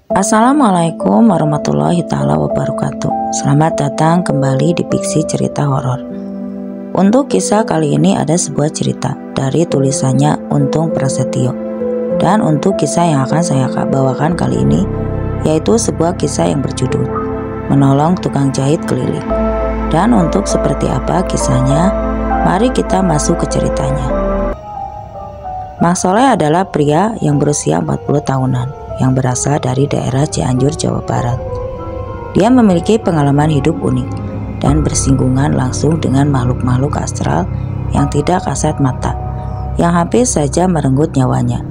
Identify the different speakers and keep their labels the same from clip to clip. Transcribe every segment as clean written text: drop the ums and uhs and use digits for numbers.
Speaker 1: Assalamualaikum warahmatullahi taala wabarakatuh. Selamat datang kembali di Fiksi Cerita Horor. Untuk kisah kali ini ada sebuah cerita dari tulisannya Untung Prasetyo. Dan untuk kisah yang akan saya bawakan kali ini yaitu sebuah kisah yang berjudul Menolong Tukang Jahit Keliling. Dan untuk seperti apa kisahnya, mari kita masuk ke ceritanya. Mang Soleh adalah pria yang berusia 40 tahunan yang berasal dari daerah Cianjur, Jawa Barat. Dia memiliki pengalaman hidup unik dan bersinggungan langsung dengan makhluk-makhluk astral yang tidak kasat mata, yang hampir saja merenggut nyawanya.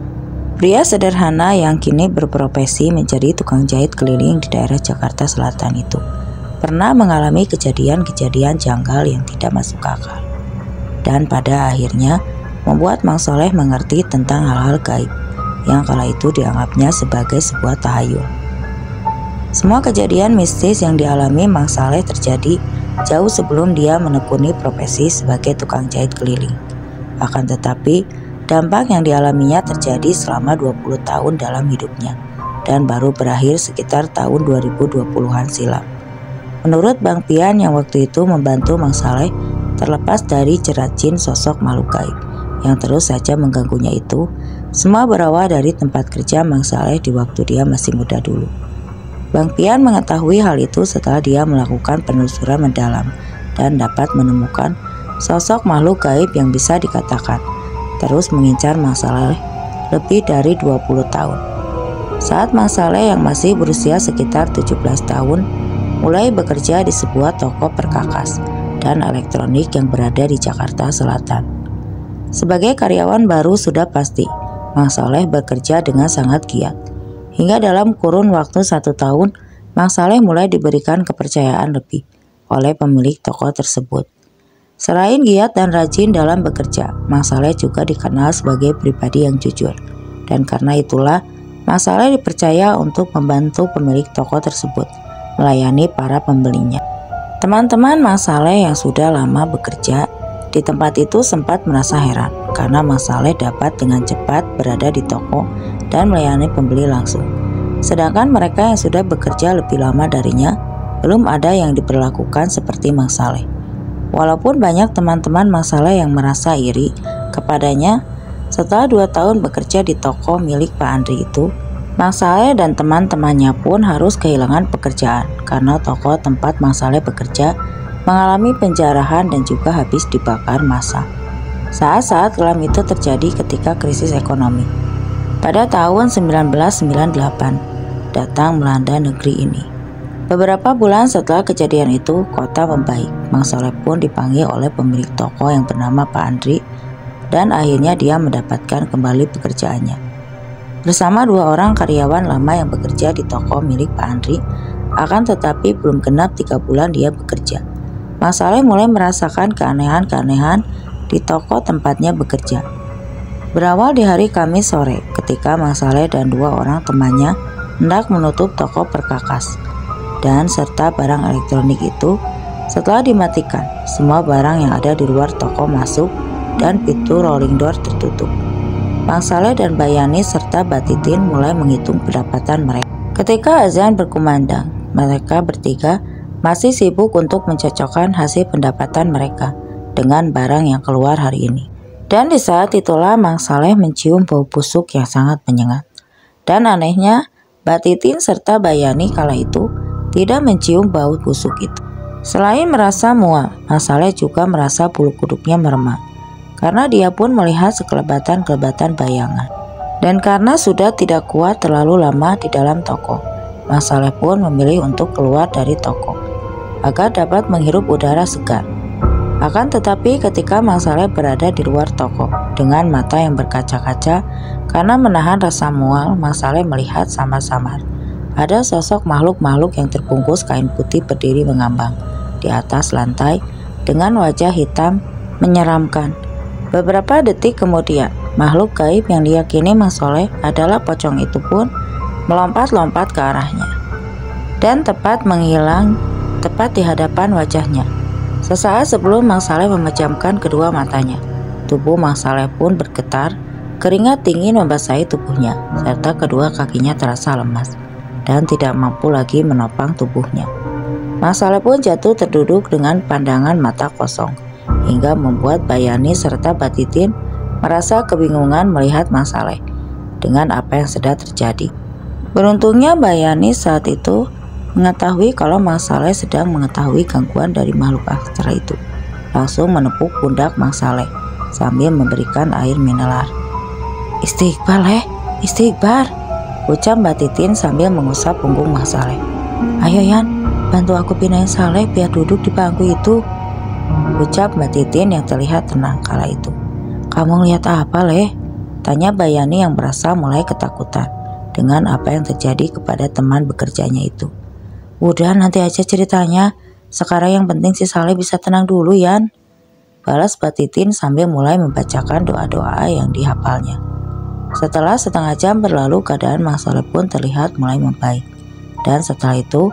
Speaker 1: Pria sederhana yang kini berprofesi menjadi tukang jahit keliling di daerah Jakarta Selatan itu pernah mengalami kejadian-kejadian janggal yang tidak masuk akal, dan pada akhirnya membuat Mang Soleh mengerti tentang hal-hal gaib yang kala itu dianggapnya sebagai sebuah tahayul. Semua kejadian mistis yang dialami Mang Soleh terjadi jauh sebelum dia menekuni profesi sebagai tukang jahit keliling. Akan tetapi, dampak yang dialaminya terjadi selama 20 tahun dalam hidupnya dan baru berakhir sekitar tahun 2020-an silam. Menurut Bang Pian yang waktu itu membantu Mang Soleh terlepas dari jerat jin sosok makhluk gaib yang terus saja mengganggunya itu, semua berawal dari tempat kerja Mang Soleh di waktu dia masih muda dulu. Bang Pian mengetahui hal itu setelah dia melakukan penelusuran mendalam dan dapat menemukan sosok makhluk gaib yang bisa dikatakan terus mengincar Mang Soleh lebih dari 20 tahun. Saat Mang Soleh yang masih berusia sekitar 17 tahun mulai bekerja di sebuah toko perkakas dan elektronik yang berada di Jakarta Selatan. Sebagai karyawan baru sudah pasti Mang Soleh bekerja dengan sangat giat. Hingga dalam kurun waktu 1 tahun, Mang Soleh mulai diberikan kepercayaan lebih oleh pemilik toko tersebut. Selain giat dan rajin dalam bekerja, Mang Soleh juga dikenal sebagai pribadi yang jujur. Dan karena itulah, Mang Soleh dipercaya untuk membantu pemilik toko tersebut melayani para pembelinya. Teman-teman Mang Soleh yang sudah lama bekerja di tempat itu sempat merasa heran karena Mang Soleh dapat dengan cepat berada di toko dan melayani pembeli langsung. Sedangkan mereka yang sudah bekerja lebih lama darinya belum ada yang diperlakukan seperti Mang Soleh. Walaupun banyak teman-teman Mang Soleh yang merasa iri kepadanya, setelah 2 tahun bekerja di toko milik Pak Andri itu, Mang Soleh dan teman-temannya pun harus kehilangan pekerjaan karena toko tempat Mang Soleh bekerja mengalami penjarahan dan juga habis dibakar massa. Saat-saat kelam itu terjadi ketika krisis ekonomi. Pada tahun 1998 datang melanda negeri ini. Beberapa bulan setelah kejadian itu, kota membaik. Mang Soleh pun dipanggil oleh pemilik toko yang bernama Pak Andri dan akhirnya dia mendapatkan kembali pekerjaannya. Bersama 2 orang karyawan lama yang bekerja di toko milik Pak Andri, akan tetapi belum genap 3 bulan dia bekerja. Mang Soleh mulai merasakan keanehan-keanehan di toko tempatnya bekerja. Berawal di hari Kamis sore ketika Mang Soleh dan 2 orang temannya hendak menutup toko perkakas dan serta barang elektronik itu. Setelah dimatikan, semua barang yang ada di luar toko masuk dan pintu rolling door tertutup. Mang Soleh dan Bayani serta Batitin mulai menghitung pendapatan mereka. Ketika azan berkumandang, mereka bertiga masih sibuk untuk mencocokkan hasil pendapatan mereka dengan barang yang keluar hari ini. Dan di saat itulah Mang Soleh mencium bau busuk yang sangat menyengat. Dan anehnya, Batitin serta Bayani kala itu tidak mencium bau busuk itu. Selain merasa mual, Mang Soleh juga merasa bulu kuduknya meremang karena dia pun melihat sekelebatan-kelebatan bayangan. Dan karena sudah tidak kuat terlalu lama di dalam toko, Mang Soleh pun memilih untuk keluar dari toko agar dapat menghirup udara segar. Akan tetapi ketika Mang Soleh berada di luar toko dengan mata yang berkaca-kaca karena menahan rasa mual, Mang Soleh melihat samar-samar ada sosok makhluk-makhluk yang terbungkus kain putih berdiri mengambang di atas lantai dengan wajah hitam menyeramkan. Beberapa detik kemudian, makhluk gaib yang diyakini Mang Soleh adalah pocong itu pun melompat-lompat ke arahnya dan tepat menghilang tepat di hadapan wajahnya. Sesaat sebelum Mang Soleh memejamkan kedua matanya, tubuh Mang Soleh pun bergetar, keringat dingin membasahi tubuhnya, serta kedua kakinya terasa lemas. dan tidak mampu lagi menopang tubuhnya. Mang Saleh pun jatuh terduduk dengan pandangan mata kosong, hingga membuat Bayani serta Mbak Titin merasa kebingungan melihat Mang Saleh dengan apa yang sedang terjadi. Beruntungnya Bayani saat itu mengetahui kalau Mang Saleh sedang mengetahui gangguan dari makhluk astral itu. Langsung menepuk pundak Mang Saleh sambil memberikan air mineral. "Istighfar, istighfar," ucap Mbak Titin sambil mengusap punggung Mang Saleh. "Ayo Yan, bantu aku pindahin Saleh biar duduk di bangku itu," ucap Mbak Titin yang terlihat tenang kala itu. "Kamu lihat apa, Leh?" tanya Bayani yang merasa mulai ketakutan dengan apa yang terjadi kepada teman bekerjanya itu. "Udah, nanti aja ceritanya. Sekarang yang penting si Saleh bisa tenang dulu, Yan," balas Mbak Titin sambil mulai membacakan doa-doa yang dihafalnya. Setelah setengah jam berlalu, keadaan Mang Saleh pun terlihat mulai membaik. Dan setelah itu,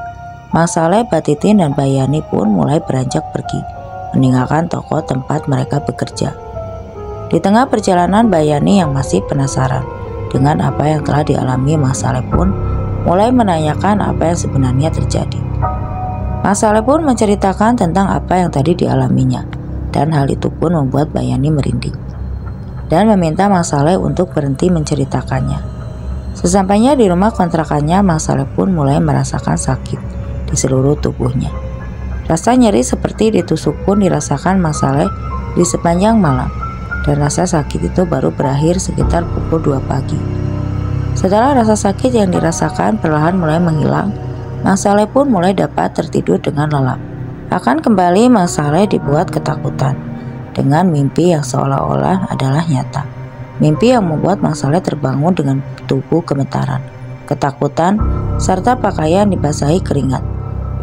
Speaker 1: Mang Saleh, Mbak Titin, dan Bayani pun mulai beranjak pergi, meninggalkan toko tempat mereka bekerja. Di tengah perjalanan, Bayani yang masih penasaran dengan apa yang telah dialami Mang Saleh pun mulai menanyakan apa yang sebenarnya terjadi. Mang Saleh pun menceritakan tentang apa yang tadi dialaminya, dan hal itu pun membuat Bayani merinding dan meminta Mang Saleh untuk berhenti menceritakannya. Sesampainya di rumah kontrakannya, Mang Saleh pun mulai merasakan sakit di seluruh tubuhnya. Rasa nyeri seperti ditusuk pun dirasakan Mang Saleh di sepanjang malam, dan rasa sakit itu baru berakhir sekitar pukul 2 pagi. Setelah rasa sakit yang dirasakan perlahan mulai menghilang, Mang Saleh pun mulai dapat tertidur dengan lelap. Akan kembali Mang Saleh dibuat ketakutan dengan mimpi yang seolah-olah adalah nyata. Mimpi yang membuat Mang Saleh terbangun dengan tubuh gemetaran, ketakutan, serta pakaian dibasahi keringat.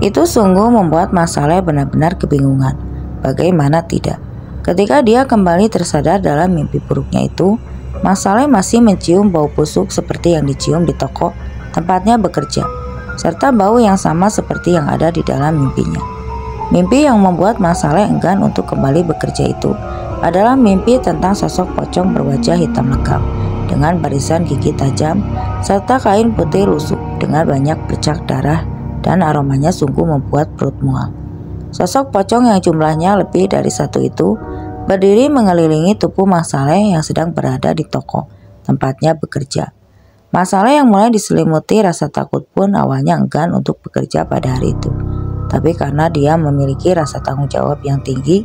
Speaker 1: Itu sungguh membuat Mang Saleh benar-benar kebingungan. Bagaimana tidak? Ketika dia kembali tersadar dalam mimpi buruknya itu, Mang Saleh masih mencium bau busuk seperti yang dicium di toko tempatnya bekerja, serta bau yang sama seperti yang ada di dalam mimpinya. Mimpi yang membuat Mang Saleh enggan untuk kembali bekerja itu adalah mimpi tentang sosok pocong berwajah hitam legam dengan barisan gigi tajam serta kain putih lusuh dengan banyak bercak darah, dan aromanya sungguh membuat perut mual. Sosok pocong yang jumlahnya lebih dari satu itu berdiri mengelilingi tubuh Mang Saleh yang sedang berada di toko tempatnya bekerja. Mang Saleh yang mulai diselimuti rasa takut pun awalnya enggan untuk bekerja pada hari itu. Tapi karena dia memiliki rasa tanggung jawab yang tinggi,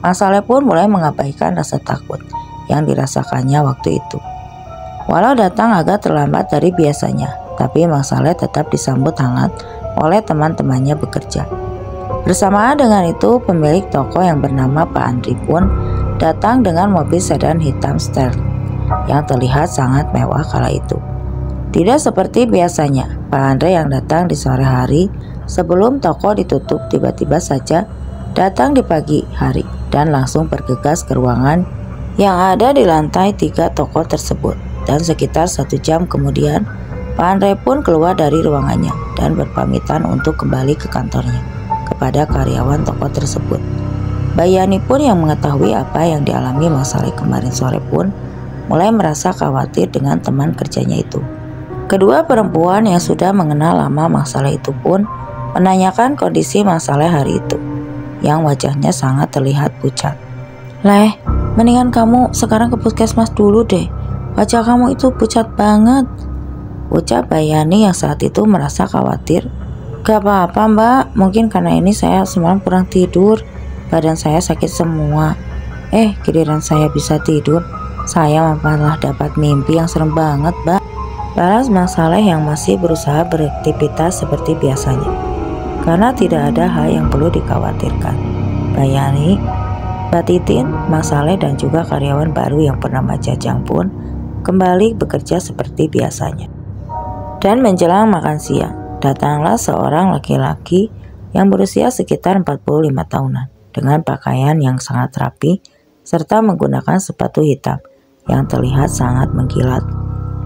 Speaker 1: Mang Saleh pun mulai mengabaikan rasa takut yang dirasakannya waktu itu. Walau datang agak terlambat dari biasanya, tapi Mang Saleh tetap disambut hangat oleh teman-temannya bekerja. Bersamaan dengan itu, pemilik toko yang bernama Pak Andri pun datang dengan mobil sedan hitam Sterling yang terlihat sangat mewah kala itu. Tidak seperti biasanya, Pak Andre yang datang di sore hari sebelum toko ditutup tiba-tiba saja datang di pagi hari dan langsung bergegas ke ruangan yang ada di lantai 3 toko tersebut. Dan sekitar 1 jam kemudian, Pak Andre pun keluar dari ruangannya dan berpamitan untuk kembali ke kantornya kepada karyawan toko tersebut. Bayani pun yang mengetahui apa yang dialami Mang Saleh kemarin sore pun mulai merasa khawatir dengan teman kerjanya itu. Kedua perempuan yang sudah mengenal lama Mang Saleh itu pun menanyakan kondisi Mang Saleh hari itu, yang wajahnya sangat terlihat pucat. "Leh, mendingan kamu sekarang ke puskesmas dulu deh. Wajah kamu itu pucat banget," ucap Bayani yang saat itu merasa khawatir. "Gak apa-apa Mbak, mungkin karena ini saya semalam kurang tidur, badan saya sakit semua. Giliran saya bisa tidur, saya malah dapat mimpi yang serem banget Mbak," balas Mang Saleh yang masih berusaha beraktivitas seperti biasanya. Karena tidak ada hal yang perlu dikhawatirkan, Bayani, Mbak Titin, Mang Saleh, dan juga karyawan baru yang bernama Jajang pun kembali bekerja seperti biasanya. Dan menjelang makan siang, datanglah seorang laki-laki yang berusia sekitar 45 tahunan dengan pakaian yang sangat rapi serta menggunakan sepatu hitam yang terlihat sangat mengkilat.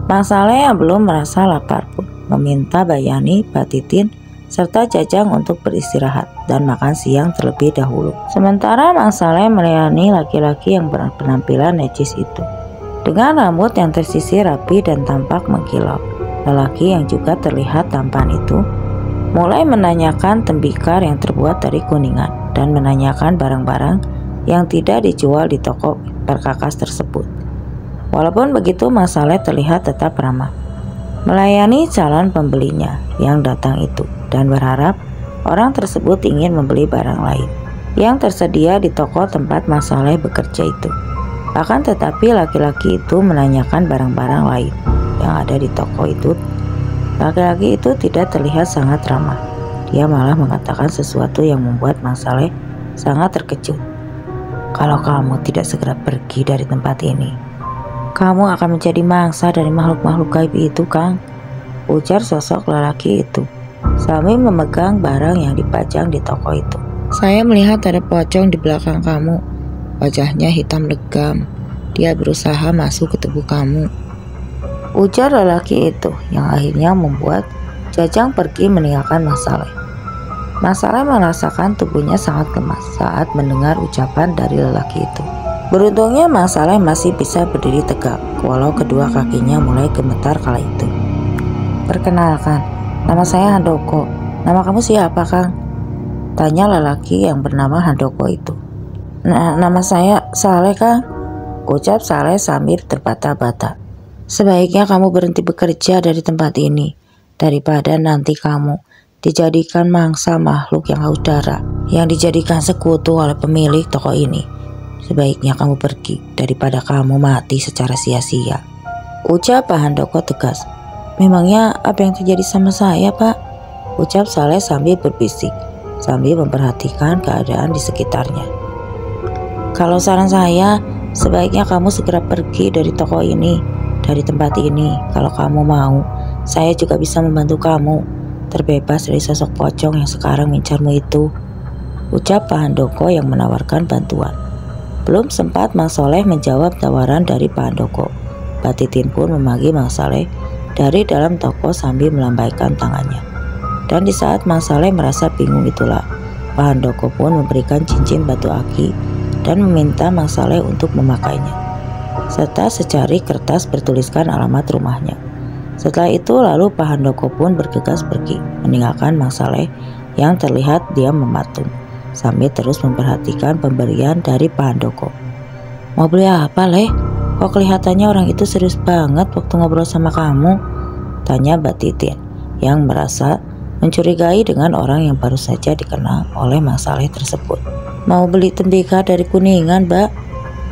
Speaker 1: Mang Saleh yang belum merasa lapar pun meminta Bayani, Mbak Titin, serta Jajang untuk beristirahat dan makan siang terlebih dahulu. Sementara Mang Saleh melayani laki-laki yang berpenampilan necis itu dengan rambut yang tersisir rapi dan tampak mengkilau. Lelaki yang juga terlihat tampan itu mulai menanyakan tembikar yang terbuat dari kuningan dan menanyakan barang-barang yang tidak dijual di toko perkakas tersebut. Walaupun begitu, Mang Saleh terlihat tetap ramah, melayani calon pembelinya yang datang itu dan berharap orang tersebut ingin membeli barang lain yang tersedia di toko tempat Mang Saleh bekerja itu. Akan tetapi laki-laki itu menanyakan barang-barang lain yang ada di toko itu. Laki-laki itu tidak terlihat sangat ramah. Dia malah mengatakan sesuatu yang membuat Mang Saleh sangat terkejut. Kalau kamu tidak segera pergi dari tempat ini, kamu akan menjadi mangsa dari makhluk-makhluk gaib itu, Kang, ujar sosok lelaki itu sambil memegang barang yang dipajang di toko itu. Saya melihat ada pocong di belakang kamu. Wajahnya hitam legam. Dia berusaha masuk ke tubuh kamu, ujar lelaki itu, yang akhirnya membuat Jajang pergi meninggalkan Mang Saleh. Mang Saleh merasakan tubuhnya sangat lemas saat mendengar ucapan dari lelaki itu. Beruntungnya Mang Saleh masih bisa berdiri tegak, walau kedua kakinya mulai gemetar kala itu. Perkenalkan, nama saya Handoko. Nama kamu siapa, Kang? Tanya lelaki yang bernama Handoko itu. Nama saya Saleh, Kang, ucap Saleh sambil terbata-bata. Sebaiknya kamu berhenti bekerja dari tempat ini, daripada nanti kamu dijadikan mangsa makhluk yang haus darah, yang dijadikan sekutu oleh pemilik toko ini. Sebaiknya kamu pergi daripada kamu mati secara sia-sia, ucap Pak Handoko tegas. Memangnya apa yang terjadi sama saya, Pak? Ucap Saleh sambil berbisik, sambil memperhatikan keadaan di sekitarnya. Kalau saran saya, sebaiknya kamu segera pergi dari toko ini, dari tempat ini. Kalau kamu mau, saya juga bisa membantu kamu terbebas dari sosok pocong yang sekarang mengincarmu itu, ucap Pak Handoko yang menawarkan bantuan. Belum sempat Mang Saleh menjawab tawaran dari Pak Handoko, Mbak Titin pun memanggil Mang Saleh dari dalam toko sambil melambaikan tangannya. Dan di saat Mang Saleh merasa bingung itulah, Pak Handoko pun memberikan cincin batu aki dan meminta Mang Saleh untuk memakainya, serta secari kertas bertuliskan alamat rumahnya. Setelah itu lalu Pak Handoko pun bergegas pergi, meninggalkan Mang Saleh yang terlihat diam mematung, sambil terus memperhatikan pemberian dari Pak Handoko. Mau beli apa, Leh? Kok kelihatannya orang itu serius banget waktu ngobrol sama kamu? Tanya Mbak Titin yang merasa mencurigai dengan orang yang baru saja dikenal oleh Mang Saleh tersebut. Mau beli tembikar dari Kuningan, Mbak,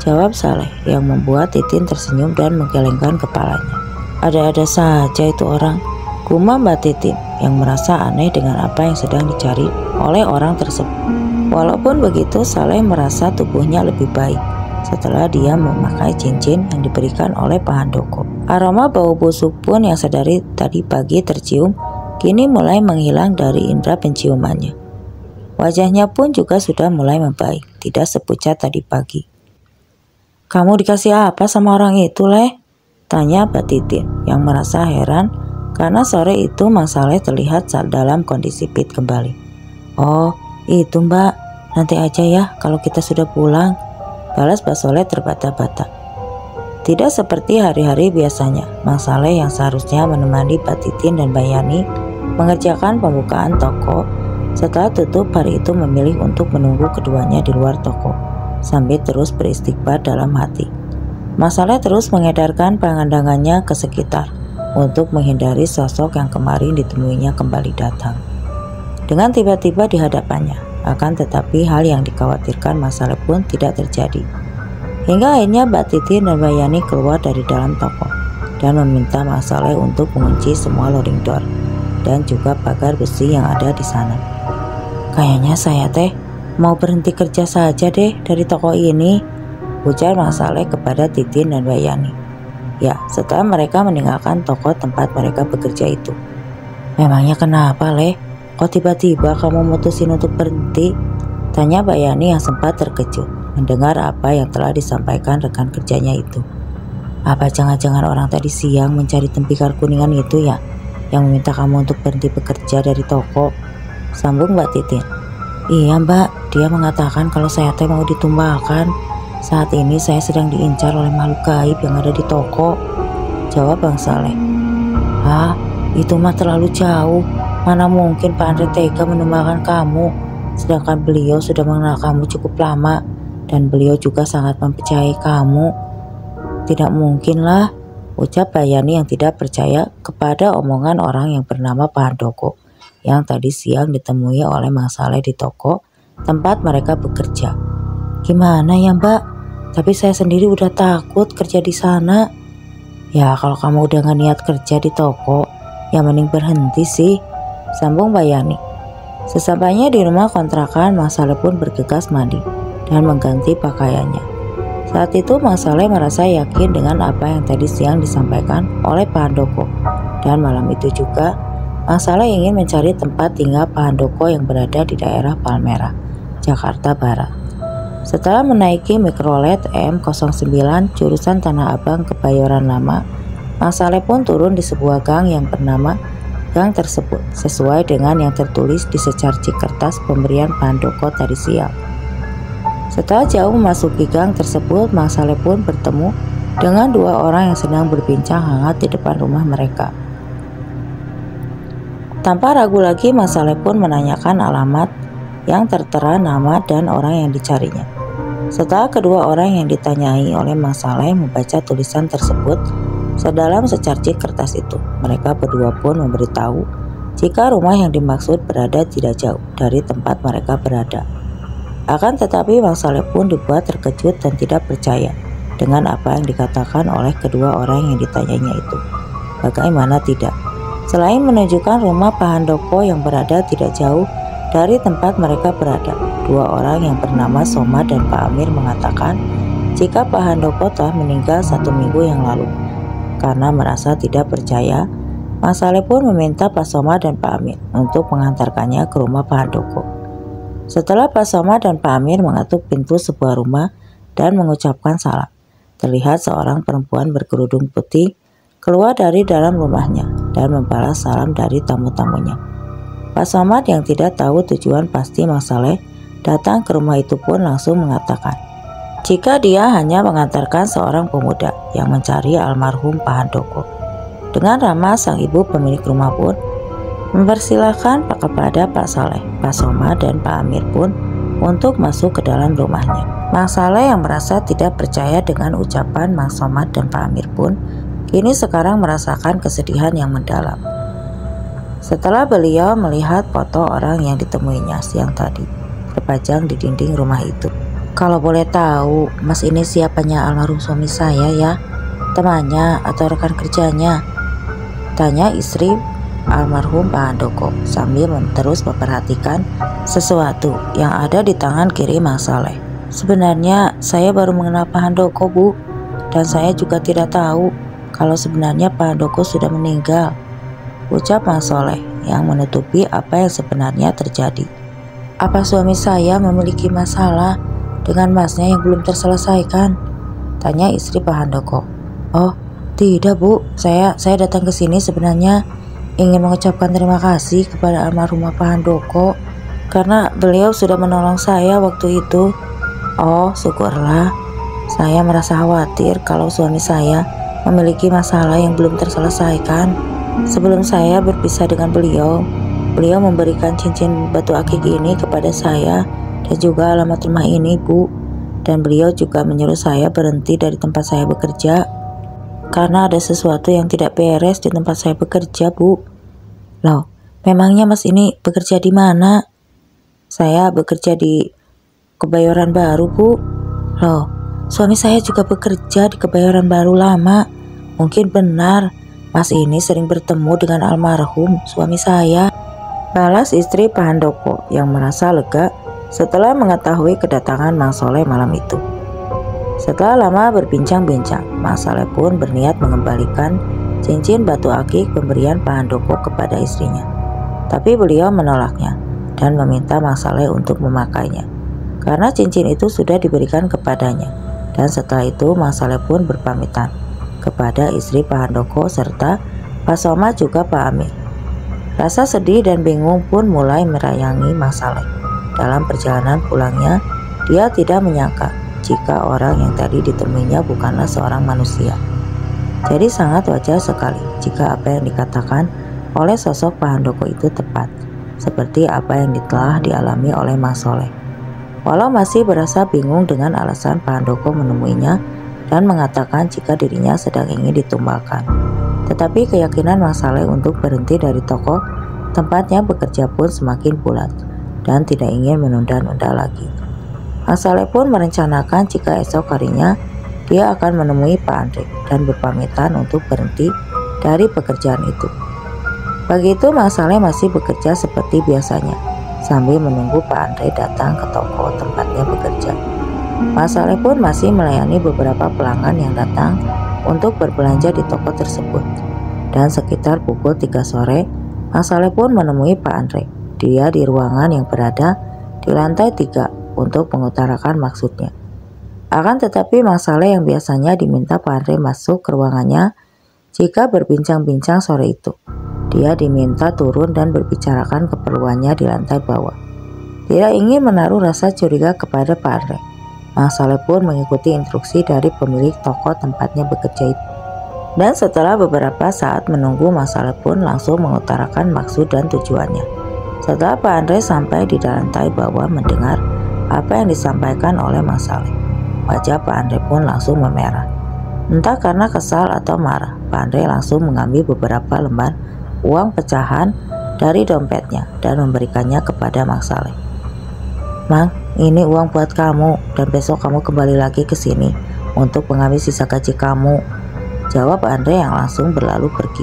Speaker 1: jawab Saleh yang membuat Titin tersenyum dan menggelengkan kepalanya. Ada-ada saja itu orang, gumam Mbak Titin yang merasa aneh dengan apa yang sedang dicari oleh orang tersebut. Walaupun begitu, Saleh merasa tubuhnya lebih baik setelah dia memakai cincin yang diberikan oleh Pak Handoko. Aroma bau busuk pun yang sedari tadi pagi tercium kini mulai menghilang dari indera penciumannya. Wajahnya pun juga sudah mulai membaik, tidak sepucat tadi pagi. Kamu dikasih apa sama orang itu, Leh? Tanya Mbak Titin yang merasa heran karena sore itu Mang Saleh terlihat dalam kondisi fit kembali. Oh, itu Mbak, nanti aja ya kalau kita sudah pulang, balas Mbak Saleh terbata-bata. Tidak seperti hari-hari biasanya, Mang Saleh yang seharusnya menemani Mbak Titin dan Mbak Yani mengerjakan pembukaan toko, setelah tutup hari itu memilih untuk menunggu keduanya di luar toko sambil terus beristighfar dalam hati. Mang Saleh terus mengedarkan pandangannya ke sekitar untuk menghindari sosok yang kemarin ditemuinya kembali datang dengan tiba-tiba di hadapannya. Akan tetapi hal yang dikhawatirkan Mang Saleh pun tidak terjadi. Hingga akhirnya Mbak Titin dan Mbak Yani keluar dari dalam toko dan meminta Mang Saleh untuk mengunci semua loading door dan juga pagar besi yang ada di sana. Kayaknya saya mau berhenti kerja saja deh dari toko ini, ujar Mang Saleh kepada Titin dan Mbak Yani. Ya, setelah mereka meninggalkan toko tempat mereka bekerja itu. Memangnya kenapa, Leh? Kok tiba-tiba kamu mutusin untuk berhenti? Tanya Mbak Yani yang sempat terkejut mendengar apa yang telah disampaikan rekan kerjanya itu. Apa jangan-jangan orang tadi siang mencari tembikar Kuningan itu ya, yang meminta kamu untuk berhenti bekerja dari toko? Sambung Mbak Titin. Iya Mbak, dia mengatakan kalau saya mau ditumbalkan. Saat ini saya sedang diincar oleh makhluk gaib yang ada di toko, jawab Bang Saleh. Ah, itu mah terlalu jauh. Mana mungkin Pak Andre tega menumbalkan kamu, sedangkan beliau sudah mengenal kamu cukup lama dan beliau juga sangat mempercayai kamu. Tidak mungkinlah, ucap Bayani yang tidak percaya kepada omongan orang yang bernama Pak Handoko yang tadi siang ditemui oleh Mang Saleh di toko tempat mereka bekerja. Gimana ya Mbak? Tapi saya sendiri udah takut kerja di sana. Ya kalau kamu udah gak niat kerja di toko, ya mending berhenti sih, sambung Bayani. Sesampainya di rumah kontrakan, Mang Saleh pun bergegas mandi dan mengganti pakaiannya. Saat itu Mang Saleh merasa yakin dengan apa yang tadi siang disampaikan oleh Pak Handoko. Dan malam itu juga Mang Saleh ingin mencari tempat tinggal Pak Handoko yang berada di daerah Palmerah, Jakarta Barat. Setelah menaiki mikrolet M09 jurusan Tanah Abang Kebayoran Lama, Mang Saleh pun turun di sebuah gang yang bernama gang tersebut sesuai dengan yang tertulis di secarcik kertas pemberian Pak Handoko tadi siang. Setelah jauh memasuki gang tersebut, Mang Saleh pun bertemu dengan dua orang yang sedang berbincang hangat di depan rumah mereka. Tanpa ragu lagi, Mang Saleh pun menanyakan alamat yang tertera nama dan orang yang dicarinya. Setelah kedua orang yang ditanyai oleh Mang Saleh membaca tulisan tersebut sedalam secarcik kertas itu, mereka berdua pun memberitahu jika rumah yang dimaksud berada tidak jauh dari tempat mereka berada. Akan tetapi Mang Saleh pun dibuat terkejut dan tidak percaya dengan apa yang dikatakan oleh kedua orang yang ditanyanya itu. Bagaimana tidak? Selain menunjukkan rumah Pak Handoko yang berada tidak jauh dari tempat mereka berada, dua orang yang bernama Soma dan Pak Amir mengatakan jika Pak Handoko telah meninggal 1 minggu yang lalu. Karena merasa tidak percaya, Mang Saleh pun meminta Pak Soma dan Pak Amir untuk mengantarkannya ke rumah Pak Handoko. Setelah Pak Soma dan Pak Amir mengetuk pintu sebuah rumah dan mengucapkan salam, terlihat seorang perempuan berkerudung putih keluar dari dalam rumahnya dan membalas salam dari tamu-tamunya. Pak Somad yang tidak tahu tujuan pasti Mang Saleh datang ke rumah itu pun langsung mengatakan jika dia hanya mengantarkan seorang pemuda yang mencari almarhum Pak Handoko. Dengan ramah sang ibu pemilik rumah pun mempersilahkan kepada Pak Saleh, Pak Soma dan Pak Amir pun untuk masuk ke dalam rumahnya. Mang Saleh yang merasa tidak percaya dengan ucapan Mang Somad dan Pak Amir pun kini sekarang merasakan kesedihan yang mendalam. Setelah beliau melihat foto orang yang ditemuinya siang tadi terpajang di dinding rumah itu. Kalau boleh tahu, Mas ini siapanya almarhum suami saya ya? Temannya atau rekan kerjanya? Tanya istri almarhum Pak Handoko sambil terus memperhatikan sesuatu yang ada di tangan kiri Mang Saleh. Sebenarnya saya baru mengenal Pak Handoko, Bu, dan saya juga tidak tahu kalau sebenarnya Pak Handoko sudah meninggal, ucap Mang Saleh yang menutupi apa yang sebenarnya terjadi. Apa suami saya memiliki masalah dengan masnya yang belum terselesaikan? Tanya istri Pak Handoko. Oh, tidak, Bu. Saya datang ke sini sebenarnya ingin mengucapkan terima kasih kepada almarhum Pak Handoko karena beliau sudah menolong saya waktu itu. Oh, syukurlah. Saya merasa khawatir kalau suami saya memiliki masalah yang belum terselesaikan. Sebelum saya berpisah dengan beliau memberikan cincin batu akik ini kepada saya dan juga alamat rumah ini, Bu. Dan beliau juga menyuruh saya berhenti dari tempat saya bekerja karena ada sesuatu yang tidak beres di tempat saya bekerja, Bu. Loh, memangnya Mas ini bekerja di mana? Saya bekerja di Kebayoran Baru, Bu. Loh, suami saya juga bekerja di Kebayoran Baru Lama. Mungkin benar Mas ini sering bertemu dengan almarhum suami saya, balas istri Pak Handoko yang merasa lega setelah mengetahui kedatangan Mang Saleh malam itu. Setelah lama berbincang-bincang, Mang Saleh pun berniat mengembalikan cincin batu akik pemberian Pak Handoko kepada istrinya. Tapi beliau menolaknya dan meminta Mang Saleh untuk memakainya karena cincin itu sudah diberikan kepadanya. Dan setelah itu Mang Saleh pun berpamitan kepada istri Pak Handoko serta Pak Soma juga Pak Amir. Rasa sedih dan bingung pun mulai merayangi Mang Saleh. Dalam perjalanan pulangnya, dia tidak menyangka jika orang yang tadi ditemuinya bukanlah seorang manusia. Jadi sangat wajar sekali jika apa yang dikatakan oleh sosok Pak Handoko itu tepat, seperti apa yang telah dialami oleh Mas Soleh. Walau masih berasa bingung dengan alasan Pak Handoko menemuinya dan mengatakan jika dirinya sedang ingin ditumbalkan, tetapi keyakinan Mas Saleh untuk berhenti dari toko tempatnya bekerja pun semakin bulat dan tidak ingin menunda-nunda lagi. Mas Saleh pun merencanakan jika esok harinya dia akan menemui Pak Andre dan berpamitan untuk berhenti dari pekerjaan itu. Pagi itu Mas Saleh masih bekerja seperti biasanya sambil menunggu Pak Andre datang ke toko tempatnya bekerja. Mas Saleh pun masih melayani beberapa pelanggan yang datang untuk berbelanja di toko tersebut. Dan sekitar pukul 3 sore, Mas Saleh pun menemui Pak Andre. Dia di ruangan yang berada di lantai 3 untuk mengutarakan maksudnya. Akan tetapi Mas Saleh yang biasanya diminta Pak Andre masuk ke ruangannya jika berbincang-bincang sore itu, dia diminta turun dan berbicarakan keperluannya di lantai bawah. Tidak ingin menaruh rasa curiga kepada Pak Andre, Mas Saleh pun mengikuti instruksi dari pemilik toko tempatnya bekerja itu. Dan setelah beberapa saat menunggu, Mas Saleh pun langsung mengutarakan maksud dan tujuannya. Setelah Pak Andre sampai di lantai bawah mendengar apa yang disampaikan oleh Mas Saleh, wajah Pak Andre pun langsung memerah. Entah karena kesal atau marah, Pak Andre langsung mengambil beberapa lembar uang pecahan dari dompetnya dan memberikannya kepada Mas Saleh. "Mang, ini uang buat kamu dan besok kamu kembali lagi ke sini untuk mengambil sisa gaji kamu," jawab Andre yang langsung berlalu pergi,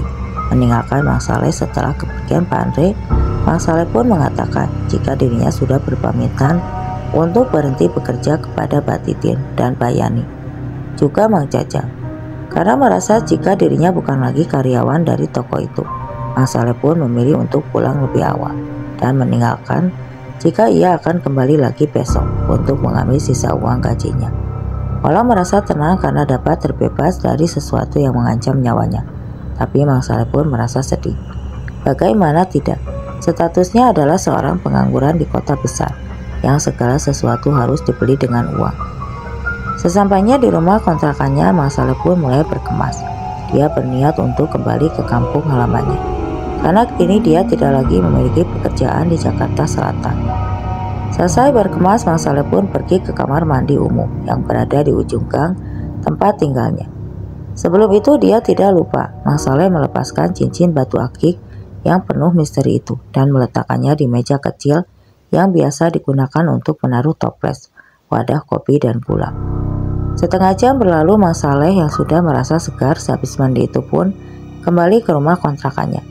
Speaker 1: meninggalkan Mas Saleh. Setelah kepergian Pak Andre, Mas Saleh pun mengatakan jika dirinya sudah berpamitan untuk berhenti bekerja kepada Mbak Titin dan Mbak Yani, juga Mang Jajang, karena merasa jika dirinya bukan lagi karyawan dari toko itu. Mas Saleh pun memilih untuk pulang lebih awal dan meninggalkan jika ia akan kembali lagi besok untuk mengambil sisa uang gajinya. Walau merasa tenang karena dapat terbebas dari sesuatu yang mengancam nyawanya, tapi Mang Saleh pun merasa sedih. Bagaimana tidak, statusnya adalah seorang pengangguran di kota besar yang segala sesuatu harus dibeli dengan uang. Sesampainya di rumah kontrakannya, Mang Saleh pun mulai berkemas. Dia berniat untuk kembali ke kampung halamannya, karena kini dia tidak lagi memiliki pekerjaan di Jakarta Selatan. Selesai berkemas, Mang Saleh pun pergi ke kamar mandi umum yang berada di ujung gang tempat tinggalnya. Sebelum itu dia tidak lupa, Mang Saleh melepaskan cincin batu akik yang penuh misteri itu dan meletakkannya di meja kecil yang biasa digunakan untuk menaruh toples, wadah kopi dan gula. Setengah jam berlalu, Mang Saleh yang sudah merasa segar sehabis mandi itu pun kembali ke rumah kontrakannya.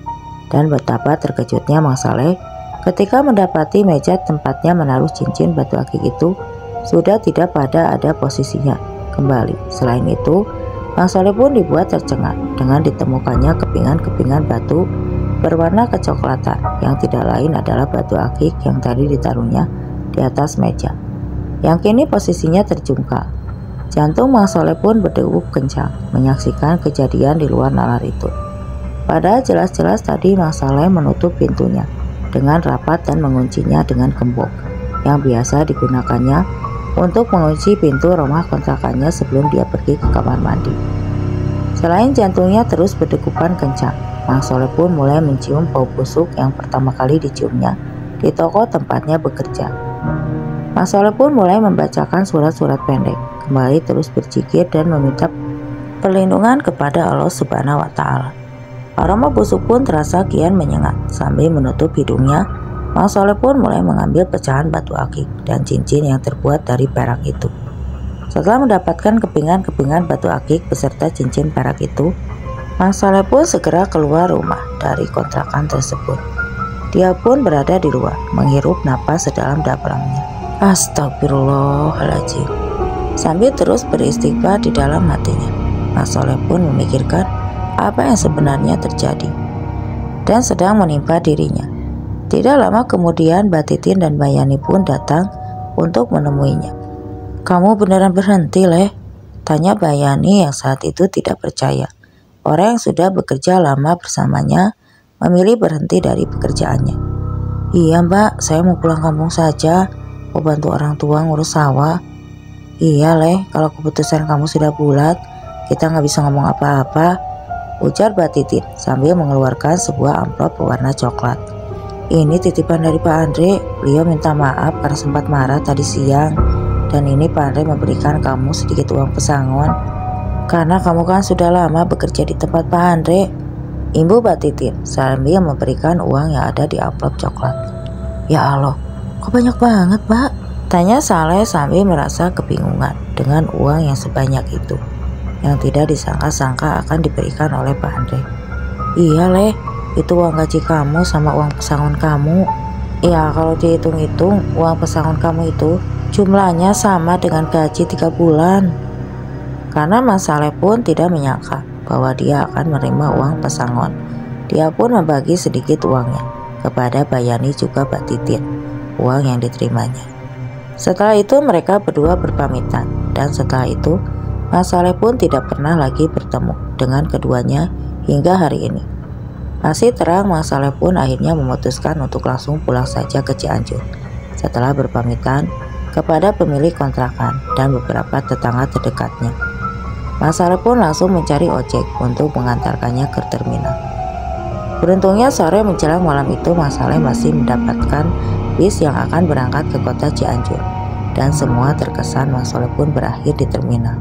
Speaker 1: Dan betapa terkejutnya Mang Saleh ketika mendapati meja tempatnya menaruh cincin batu akik itu sudah tidak ada posisinya kembali. Selain itu, Mang Saleh pun dibuat tercengang dengan ditemukannya kepingan-kepingan batu berwarna kecoklatan yang tidak lain adalah batu akik yang tadi ditaruhnya di atas meja, yang kini posisinya terjungkal. Jantung Mang Saleh pun berdegup kencang menyaksikan kejadian di luar nalar itu. Padahal jelas-jelas tadi Mang Saleh menutup pintunya dengan rapat dan menguncinya dengan gembok yang biasa digunakannya untuk mengunci pintu rumah kontrakannya sebelum dia pergi ke kamar mandi. Selain jantungnya terus berdegupan kencang, Mang Saleh pun mulai mencium bau busuk yang pertama kali diciumnya di toko tempatnya bekerja. Mang Saleh pun mulai membacakan surat-surat pendek, kembali terus berzikir dan meminta perlindungan kepada Allah Subhanahu wa Ta'ala. Aroma busuk pun terasa kian menyengat. Sambil menutup hidungnya, Mang Saleh pun mulai mengambil pecahan batu akik dan cincin yang terbuat dari perak itu. Setelah mendapatkan kepingan-kepingan batu akik beserta cincin perak itu, Mang Saleh pun segera keluar rumah dari kontrakan tersebut. Dia pun berada di luar, menghirup napas sedalam-dalamnya. Astagfirullahaladzim. Sambil terus beristighfar di dalam hatinya, Mang Saleh pun memikirkan apa yang sebenarnya terjadi dan sedang menimpa dirinya. Tidak lama kemudian Mbak Titin dan Mbak Yani pun datang untuk menemuinya. "Kamu beneran berhenti, Leh?" tanya Mbak Yani yang saat itu tidak percaya. Orang yang sudah bekerja lama bersamanya memilih berhenti dari pekerjaannya. "Iya Mbak, saya mau pulang kampung saja, mau bantu orang tua ngurus sawah." "Iya Leh, kalau keputusan kamu sudah bulat, kita nggak bisa ngomong apa-apa, ujar Mbak Titin sambil mengeluarkan sebuah amplop berwarna coklat. Ini titipan dari Pak Andre, beliau minta maaf karena sempat marah tadi siang. Dan ini Pak Andre memberikan kamu sedikit uang pesangon, karena kamu kan sudah lama bekerja di tempat Pak Andre, imbu Mbak Titin sambil memberikan uang yang ada di amplop coklat. Ya Allah, kok banyak banget Pak? Tanya Saleh sambil merasa kebingungan dengan uang yang sebanyak itu, yang tidak disangka-sangka akan diberikan oleh Pak Andre. Iya Leh, itu uang gaji kamu sama uang pesangon kamu. Ya kalau dihitung-hitung uang pesangon kamu itu jumlahnya sama dengan gaji 3 bulan. Karena Mas Saleh pun tidak menyangka bahwa dia akan menerima uang pesangon, dia pun membagi sedikit uangnya kepada Bayani juga Mbak Titin, uang yang diterimanya. Setelah itu mereka berdua berpamitan, dan setelah itu Mas Saleh pun tidak pernah lagi bertemu dengan keduanya hingga hari ini. Masih terang, Mas Saleh pun akhirnya memutuskan untuk langsung pulang saja ke Cianjur setelah berpamitan kepada pemilik kontrakan dan beberapa tetangga terdekatnya. Mas Saleh pun langsung mencari ojek untuk mengantarkannya ke terminal. Beruntungnya sore menjelang malam itu Mas Saleh masih mendapatkan bis yang akan berangkat ke kota Cianjur, dan semua terkesan Mas Saleh pun berakhir di terminal.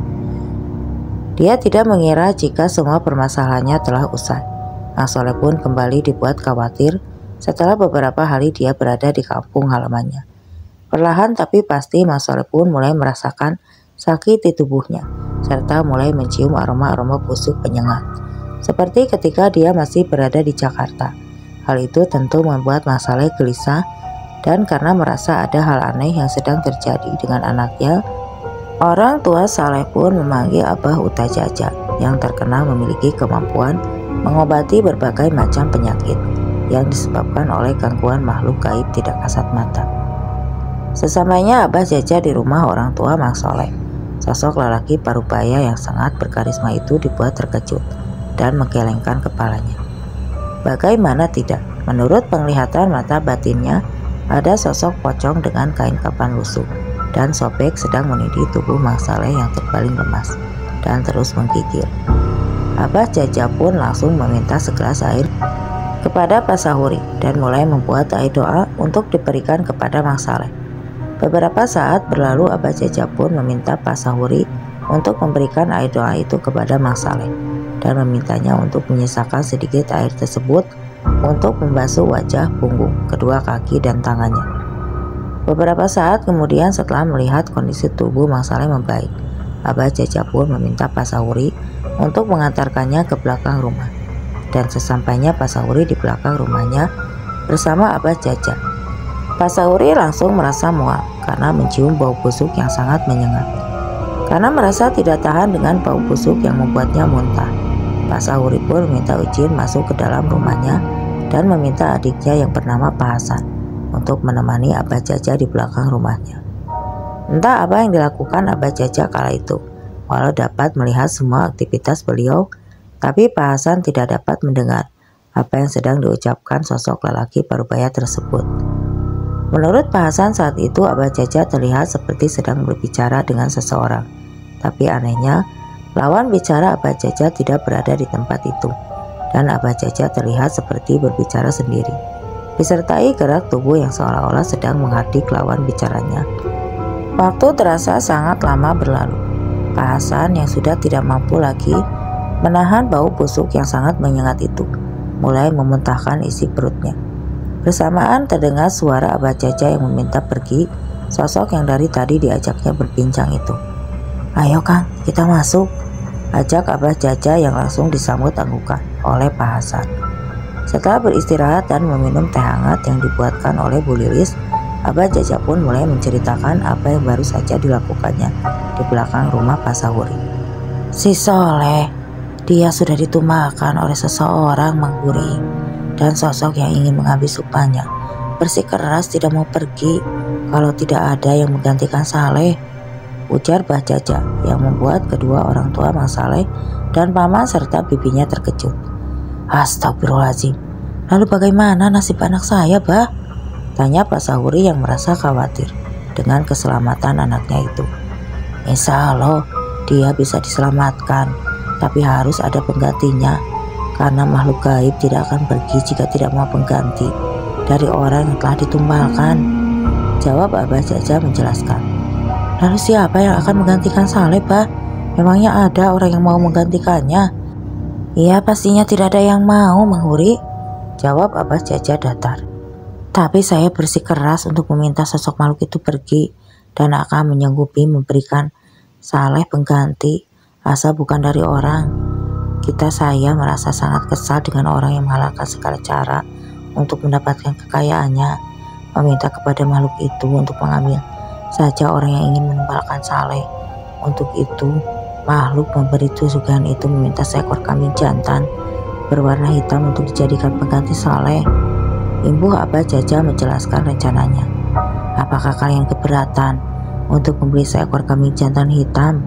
Speaker 1: Dia tidak mengira jika semua permasalahannya telah usai. Mas Saleh pun kembali dibuat khawatir setelah beberapa hari dia berada di kampung halamannya. Perlahan tapi pasti Mas Saleh pun mulai merasakan sakit di tubuhnya, serta mulai mencium aroma-aroma busuk penyengat, seperti ketika dia masih berada di Jakarta. Hal itu tentu membuat Mas Saleh gelisah, dan karena merasa ada hal aneh yang sedang terjadi dengan anaknya, orang tua Saleh pun memanggil Abah Utajaja yang terkenal memiliki kemampuan mengobati berbagai macam penyakit yang disebabkan oleh gangguan makhluk gaib tidak kasat mata. Sesampainya Abah Jaja di rumah orang tua Mang Soleh, sosok lelaki parubaya yang sangat berkarisma itu dibuat terkejut dan menggelengkan kepalanya. Bagaimana tidak, menurut penglihatan mata batinnya, ada sosok pocong dengan kain kapan lusuh dan sobek sedang menindih tubuh Mang Saleh yang terbaling lemas dan terus menggigil. Abah Jaja pun langsung meminta segelas air kepada Pak Sahuri dan mulai membuat air doa untuk diberikan kepada Mang Saleh. Beberapa saat berlalu, Abah Jaja pun meminta Pak Sahuri untuk memberikan air doa itu kepada Mang Saleh dan memintanya untuk menyisakan sedikit air tersebut untuk membasuh wajah, punggung, kedua kaki dan tangannya. Beberapa saat kemudian setelah melihat kondisi tubuh Mang Saleh membaik, Abah Jaja pun meminta Pak Sahuri untuk mengantarkannya ke belakang rumah. Dan sesampainya Pak Sahuri di belakang rumahnya bersama Abah Jaja, Pak Sahuri langsung merasa mual karena mencium bau busuk yang sangat menyengat. Karena merasa tidak tahan dengan bau busuk yang membuatnya muntah, Pak Sahuri pun meminta izin masuk ke dalam rumahnya dan meminta adiknya yang bernama Pak Hasan untuk menemani Abah Jaja di belakang rumahnya. Entah apa yang dilakukan Abah Jaja kala itu, walau dapat melihat semua aktivitas beliau, tapi Pak Hasan tidak dapat mendengar apa yang sedang diucapkan sosok lelaki parubaya tersebut. Menurut Pak Hasan saat itu Abah Jaja terlihat seperti sedang berbicara dengan seseorang, tapi anehnya lawan bicara Abah Jaja tidak berada di tempat itu, dan Abah Jaja terlihat seperti berbicara sendiri, disertai gerak tubuh yang seolah-olah sedang menghardik lawan bicaranya. Waktu terasa sangat lama berlalu. Pak Hasan yang sudah tidak mampu lagi menahan bau busuk yang sangat menyengat itu, mulai memuntahkan isi perutnya. Bersamaan terdengar suara Abah Jaja yang meminta pergi sosok yang dari tadi diajaknya berbincang itu. Ayo Kang, kita masuk, ajak Abah Jaja yang langsung disambut anggukan oleh Pak Hasan. Setelah beristirahat dan meminum teh hangat yang dibuatkan oleh Bu Lilis, Abah Jaja pun mulai menceritakan apa yang baru saja dilakukannya di belakang rumah Pak Sahuri. Si Soleh, dia sudah ditumbangkan oleh seseorang Mang Guri, dan sosok yang ingin mengambil supanya bersikeras tidak mau pergi kalau tidak ada yang menggantikan Saleh, ujar Bah Jaja yang membuat kedua orang tua Mang Saleh dan paman serta bibinya terkejut. Astagfirullahaladzim, lalu bagaimana nasib anak saya, Bah? Tanya Pak Sahuri yang merasa khawatir dengan keselamatan anaknya itu. Insya Allah dia bisa diselamatkan, tapi harus ada penggantinya, karena makhluk gaib tidak akan pergi jika tidak mau pengganti dari orang yang telah ditumbalkan, jawab Abah Jaja menjelaskan. Lalu siapa yang akan menggantikan Saleh, Bah? Memangnya ada orang yang mau menggantikannya? Iya, pastinya tidak ada yang mau, Menghuri, jawab Abah Jaja datar. Tapi saya bersikeras untuk meminta sosok makhluk itu pergi dan akan menyanggupi memberikan Saleh pengganti, asal bukan dari orang. Saya merasa sangat kesal dengan orang yang menghalalkan segala cara untuk mendapatkan kekayaannya, meminta kepada makhluk itu untuk mengambil saja orang yang ingin menumbalkan Saleh. Untuk itu, makhluk memberi tusukan itu meminta seekor kambing jantan berwarna hitam untuk dijadikan pengganti Saleh. Imbuh Abah Jaja menjelaskan rencananya. Apakah kalian keberatan untuk membeli seekor kambing jantan hitam?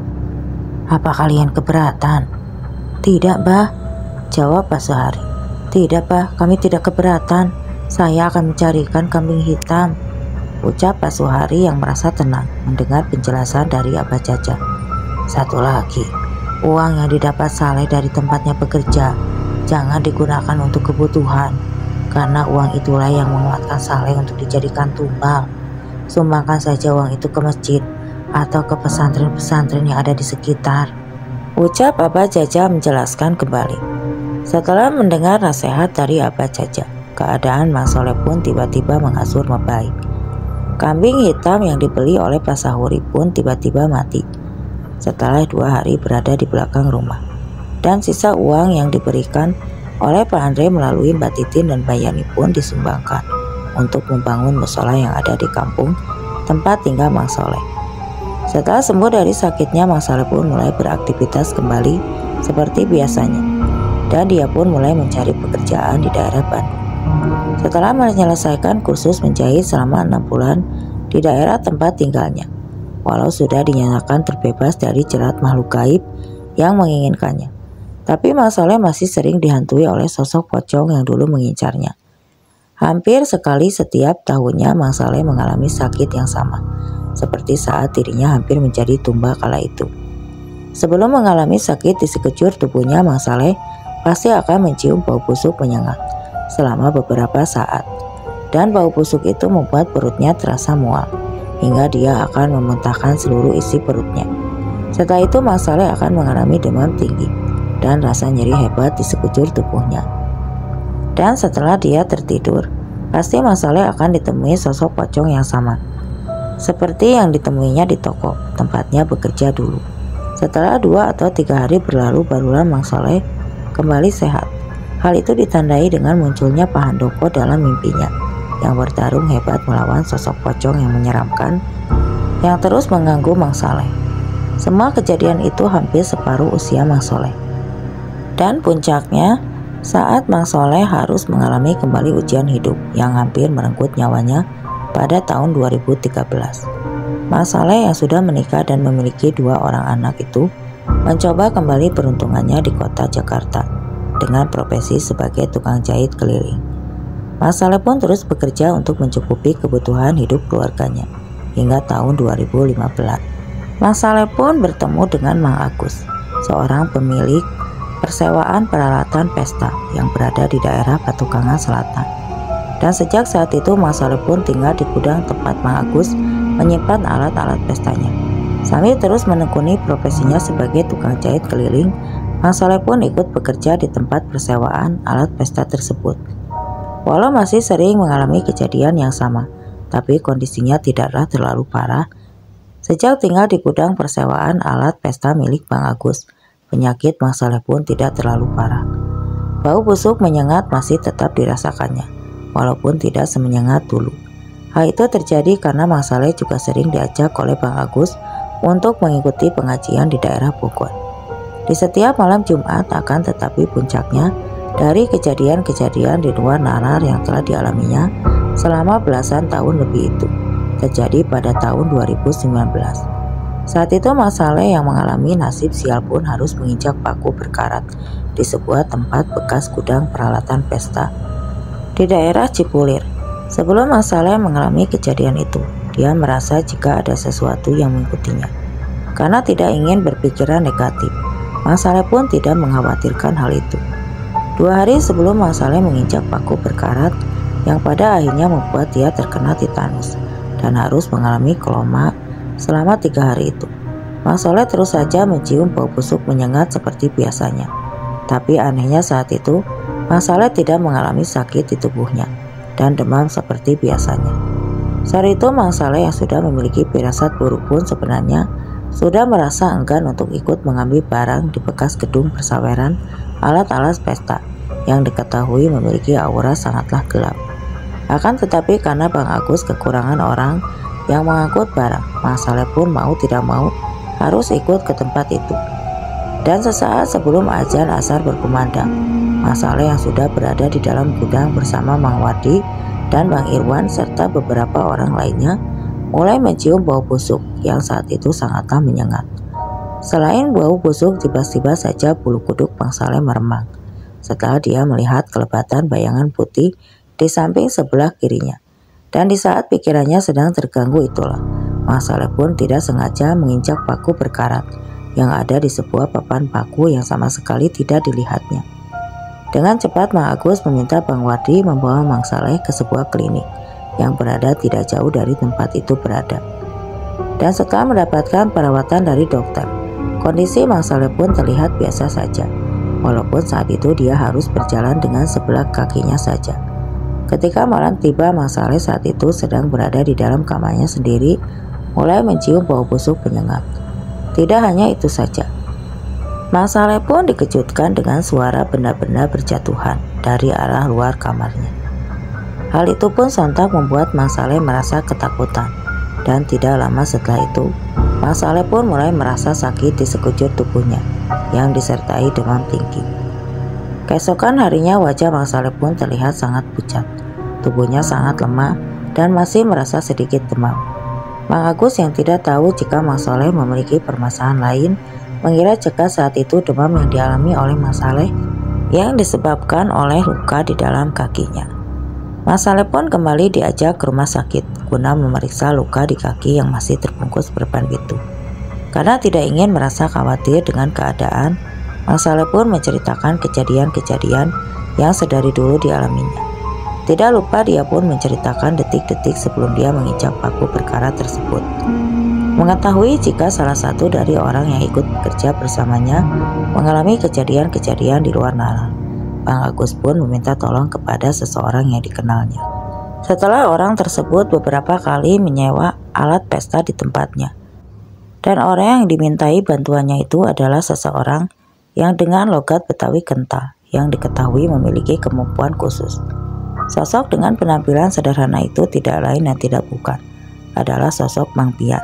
Speaker 1: Apa kalian keberatan? Tidak, Bah, jawab Pak Suhari. Tidak, Bah, kami tidak keberatan. Saya akan mencarikan kambing hitam, ucap Pak Suhari yang merasa tenang mendengar penjelasan dari Abah Jaja. Satu lagi, uang yang didapat Saleh dari tempatnya bekerja jangan digunakan untuk kebutuhan, karena uang itulah yang menguatkan Saleh untuk dijadikan tumbal. Sumbangkan saja uang itu ke masjid atau ke pesantren-pesantren yang ada di sekitar, ucap Abah Jaja menjelaskan kembali. Setelah mendengar nasihat dari Abah Jaja, keadaan Mang Soleh pun tiba-tiba mengasur membaik. Kambing hitam yang dibeli oleh Pak Sahuri pun tiba-tiba mati setelah 2 hari berada di belakang rumah, dan sisa uang yang diberikan oleh Pak Andre melalui Mbak Titin dan Mbak Yani pun disumbangkan untuk membangun musola yang ada di kampung tempat tinggal Mang Soleh. Setelah sembuh dari sakitnya, Mang Soleh pun mulai beraktivitas kembali seperti biasanya, dan dia pun mulai mencari pekerjaan di daerah Bandung. Setelah menyelesaikan kursus menjahit selama 6 bulan di daerah tempat tinggalnya, walau sudah dinyatakan terbebas dari jerat makhluk gaib yang menginginkannya, tapi Mang Soleh masih sering dihantui oleh sosok pocong yang dulu mengincarnya. Hampir sekali setiap tahunnya Mang Soleh mengalami sakit yang sama, seperti saat dirinya hampir menjadi tumbal kala itu. Sebelum mengalami sakit di sekejur tubuhnya, Mang Soleh pasti akan mencium bau busuk menyengat selama beberapa saat, dan bau busuk itu membuat perutnya terasa mual hingga dia akan memuntahkan seluruh isi perutnya. Setelah itu Mang Soleh akan mengalami demam tinggi dan rasa nyeri hebat di sekujur tubuhnya. Dan setelah dia tertidur, pasti Mang Soleh akan ditemui sosok pocong yang sama seperti yang ditemuinya di toko tempatnya bekerja dulu. Setelah 2 atau 3 hari berlalu, barulah Mang Soleh kembali sehat. Hal itu ditandai dengan munculnya Pak Handoko dalam mimpinya yang bertarung hebat melawan sosok pocong yang menyeramkan yang terus mengganggu Mang Soleh. Semua kejadian itu hampir separuh usia Mang Soleh. Dan puncaknya saat Mang Soleh harus mengalami kembali ujian hidup yang hampir merenggut nyawanya pada tahun 2013. Mang Soleh yang sudah menikah dan memiliki 2 orang anak itu mencoba kembali peruntungannya di kota Jakarta dengan profesi sebagai tukang jahit keliling. Mang Soleh pun terus bekerja untuk mencukupi kebutuhan hidup keluarganya hingga tahun 2015. Mang Soleh pun bertemu dengan Mang Agus, seorang pemilik persewaan peralatan pesta yang berada di daerah Patukangan Selatan. Dan sejak saat itu Mang Soleh pun tinggal di gudang tempat Mang Agus menyimpan alat-alat pestanya. Sambil terus menekuni profesinya sebagai tukang jahit keliling, Mang Soleh pun ikut bekerja di tempat persewaan alat pesta tersebut. Walau masih sering mengalami kejadian yang sama, tapi kondisinya tidaklah terlalu parah. Sejak tinggal di gudang persewaan alat pesta milik Mang Agus, penyakit Mang Soleh pun tidak terlalu parah. Bau busuk menyengat masih tetap dirasakannya, walaupun tidak semenyengat dulu. Hal itu terjadi karena Mang Soleh juga sering diajak oleh Bang Agus untuk mengikuti pengajian di daerah Bogor. Di setiap malam Jumat akan tetapi puncaknya dari kejadian-kejadian di luar nalar yang telah dialaminya selama belasan tahun lebih itu terjadi pada tahun 2019. Saat itu Mang Soleh yang mengalami nasib sial pun harus menginjak paku berkarat di sebuah tempat bekas gudang peralatan pesta di daerah Cipulir. Sebelum Mang Soleh mengalami kejadian itu, dia merasa jika ada sesuatu yang mengikutinya. Karena tidak ingin berpikiran negatif, Mang Saleh pun tidak mengkhawatirkan hal itu. 2 hari sebelum Mang Saleh menginjak paku berkarat yang pada akhirnya membuat dia terkena tetanus dan harus mengalami koma selama 3 hari itu, Mang Saleh terus saja mencium bau busuk menyengat seperti biasanya. Tapi anehnya saat itu Mang Saleh tidak mengalami sakit di tubuhnya dan demam seperti biasanya. Saat itu Mang Saleh yang sudah memiliki firasat buruk pun sebenarnya sudah merasa enggan untuk ikut mengambil barang di bekas gedung persawaran alat-alat pesta yang diketahui memiliki aura sangatlah gelap. Akan tetapi karena Bang Agus kekurangan orang yang mengangkut barang, Mang Saleh pun mau tidak mau harus ikut ke tempat itu. Dan sesaat sebelum azan asar berkumandang, Mang Saleh yang sudah berada di dalam gudang bersama Mang Wardi dan Bang Irwan serta beberapa orang lainnya mulai mencium bau busuk yang saat itu sangatlah menyengat. Selain bau busuk, tiba-tiba saja bulu kuduk Mang Saleh meremang setelah dia melihat kelebatan bayangan putih di samping sebelah kirinya. Dan di saat pikirannya sedang terganggu itulah, Mang Saleh pun tidak sengaja menginjak paku berkarat yang ada di sebuah papan paku yang sama sekali tidak dilihatnya. Dengan cepat Mang Agus meminta Bang Wardi membawa Mang Saleh ke sebuah klinik yang berada tidak jauh dari tempat itu berada. Dan setelah mendapatkan perawatan dari dokter, kondisi Mang Saleh pun terlihat biasa saja, walaupun saat itu dia harus berjalan dengan sebelah kakinya saja. Ketika malam tiba, Mang Saleh saat itu sedang berada di dalam kamarnya sendiri, mulai mencium bau busuk penyengat. Tidak hanya itu saja, Mang Saleh pun dikejutkan dengan suara benda-benda berjatuhan dari arah luar kamarnya. Hal itu pun sontak membuat Mang Saleh merasa ketakutan, dan tidak lama setelah itu, Mang Saleh pun mulai merasa sakit di sekujur tubuhnya yang disertai demam tinggi. Keesokan harinya wajah Mang Saleh pun terlihat sangat pucat, tubuhnya sangat lemah dan masih merasa sedikit demam. Mang Agus yang tidak tahu jika Mang Saleh memiliki permasalahan lain mengira jika saat itu demam yang dialami oleh Mang Saleh yang disebabkan oleh luka di dalam kakinya. Mang Saleh pun kembali diajak ke rumah sakit guna memeriksa luka di kaki yang masih terbungkus perban itu. Karena tidak ingin merasa khawatir dengan keadaan, Mang Saleh pun menceritakan kejadian-kejadian yang sedari dulu dialaminya. Tidak lupa dia pun menceritakan detik-detik sebelum dia menginjak paku berkarat tersebut. Mengetahui jika salah satu dari orang yang ikut bekerja bersamanya mengalami kejadian-kejadian di luar nalar, Bang Agus pun meminta tolong kepada seseorang yang dikenalnya. Setelah orang tersebut beberapa kali menyewa alat pesta di tempatnya, dan orang yang dimintai bantuannya itu adalah seseorang yang dengan logat Betawi kental yang diketahui memiliki kemampuan khusus. Sosok dengan penampilan sederhana itu tidak lain dan tidak bukan adalah sosok Bang Pian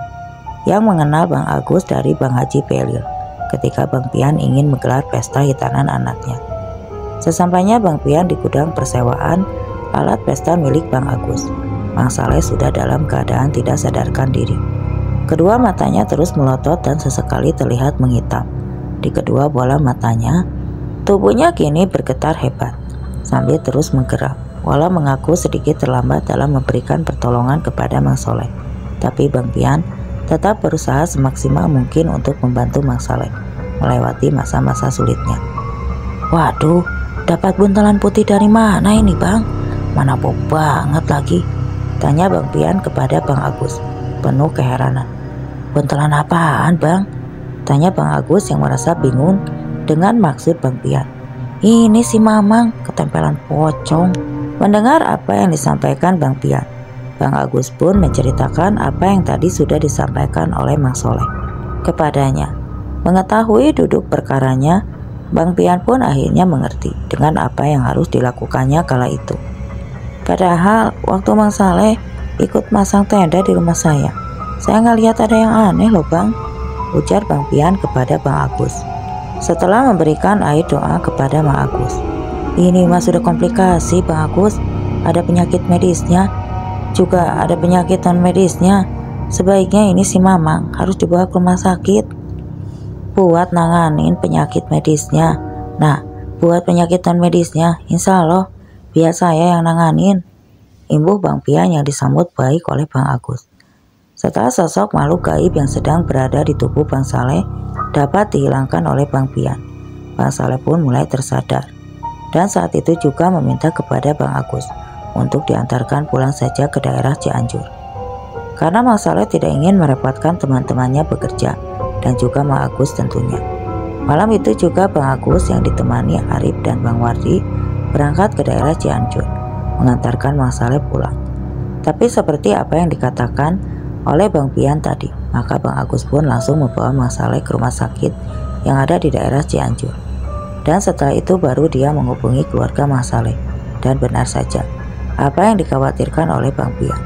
Speaker 1: yang mengenal Bang Agus dari Bang Haji Pelil ketika Bang Pian ingin menggelar pesta hitanan anaknya. Sesampainya Bang Pian di gudang persewaan alat pesta milik Bang Agus, Mang Saleh sudah dalam keadaan tidak sadarkan diri. Kedua matanya terus melotot dan sesekali terlihat menghitam. Di kedua bola matanya, tubuhnya kini bergetar hebat sambil terus menggerak. Walau mengaku sedikit terlambat dalam memberikan pertolongan kepada Mang Saleh, tapi Bang Pian tetap berusaha semaksimal mungkin untuk membantu Mang Saleh melewati masa-masa sulitnya. Waduh, dapat buntelan putih dari mana ini Bang? Mana bau banget lagi? Tanya Bang Pian kepada Bang Agus, penuh keheranan. Buntelan apaan Bang? Tanya Bang Agus yang merasa bingung dengan maksud Bang Pian. Ini si Mamang ketempelan pocong. Mendengar apa yang disampaikan Bang Pian, Bang Agus pun menceritakan apa yang tadi sudah disampaikan oleh Mang Saleh kepadanya. Mengetahui duduk perkaranya, Bang Pian pun akhirnya mengerti dengan apa yang harus dilakukannya kala itu. Padahal waktu Mang Saleh ikut masang tenda di rumah saya nggak lihat ada yang aneh loh Bang, ujar Bang Pian kepada Bang Agus. Setelah memberikan air doa kepada Mang Agus. Ini mah sudah komplikasi Bang Agus, ada penyakit medisnya, juga ada penyakit non medisnya. Sebaiknya ini si Mamang harus dibawa ke rumah sakit buat nanganin penyakit medisnya. Nah, buat penyakit non medisnya insya Allah biar saya yang nanganin, imbuh Bang Pian yang disambut baik oleh Bang Agus. Setelah sosok makhluk gaib yang sedang berada di tubuh Bang Saleh dapat dihilangkan oleh Bang Pian, Bang Saleh pun mulai tersadar. Dan saat itu juga meminta kepada Bang Agus untuk diantarkan pulang saja ke daerah Cianjur. Karena Bang Saleh tidak ingin merepotkan teman-temannya bekerja dan juga Bang Agus tentunya. Malam itu juga Bang Agus yang ditemani Arif dan Bang Wardi berangkat ke daerah Cianjur mengantarkan Bang Saleh pulang. Tapi seperti apa yang dikatakan oleh Bang Pian tadi, maka Bang Agus pun langsung membawa Bang Saleh ke rumah sakit yang ada di daerah Cianjur. Dan setelah itu baru dia menghubungi keluarga Bang Saleh. Dan benar saja apa yang dikhawatirkan oleh Bang Pian.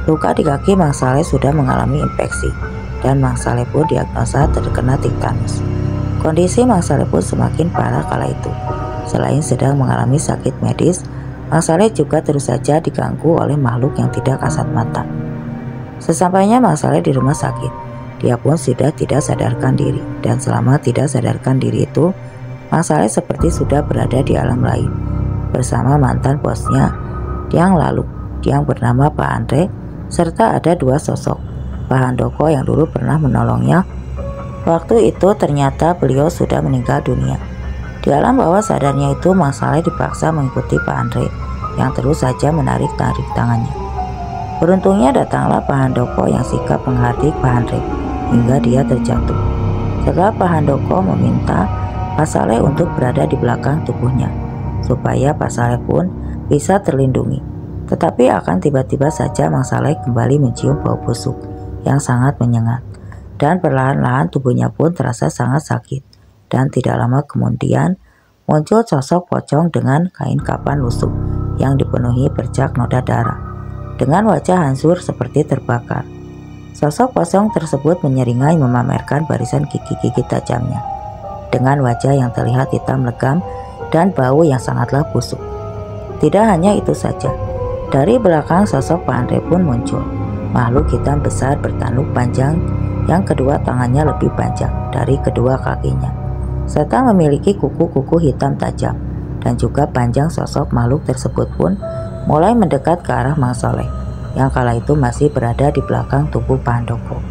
Speaker 1: Luka di kaki Bang Saleh sudah mengalami infeksi dan Bang Saleh pun diagnosa terkena tetanus. Kondisi Bang Saleh pun semakin parah kala itu. Selain sedang mengalami sakit medis, Bang Saleh juga terus saja diganggu oleh makhluk yang tidak kasat mata. Sesampainya Bang Saleh di rumah sakit, dia pun sudah tidak sadarkan diri. Dan selama tidak sadarkan diri itu, Bang Saleh seperti sudah berada di alam lain bersama mantan bosnya yang lalu, yang bernama Pak Andre, serta ada dua sosok, Pak Handoko yang dulu pernah menolongnya. Waktu itu ternyata beliau sudah meninggal dunia. Di alam bawah sadarnya itu, Bang Saleh dipaksa mengikuti Pak Andre yang terus saja menarik-narik tangannya. Beruntungnya datanglah Pak Handoko yang sikap menghardik Pak Andre hingga dia terjatuh. Setelah Pak Handoko meminta Pak Saleh untuk berada di belakang tubuhnya supaya Pak Saleh pun bisa terlindungi. Tetapi akan tiba-tiba saja Bang Saleh kembali mencium bau busuk yang sangat menyengat. Dan perlahan-lahan tubuhnya pun terasa sangat sakit. Dan tidak lama kemudian muncul sosok pocong dengan kain kapan lusuh yang dipenuhi bercak noda darah, dengan wajah hancur seperti terbakar. Sosok pocong tersebut menyeringai memamerkan barisan gigi-gigi tajamnya, dengan wajah yang terlihat hitam legam dan bau yang sangatlah busuk. Tidak hanya itu saja, dari belakang sosok Pak Andre pun muncul makhluk hitam besar bertanduk panjang yang kedua tangannya lebih panjang dari kedua kakinya, serta memiliki kuku-kuku hitam tajam. Dan juga panjang sosok makhluk tersebut pun mulai mendekat ke arah Bang Saleh yang kala itu masih berada di belakang tubuh Pak Handoko.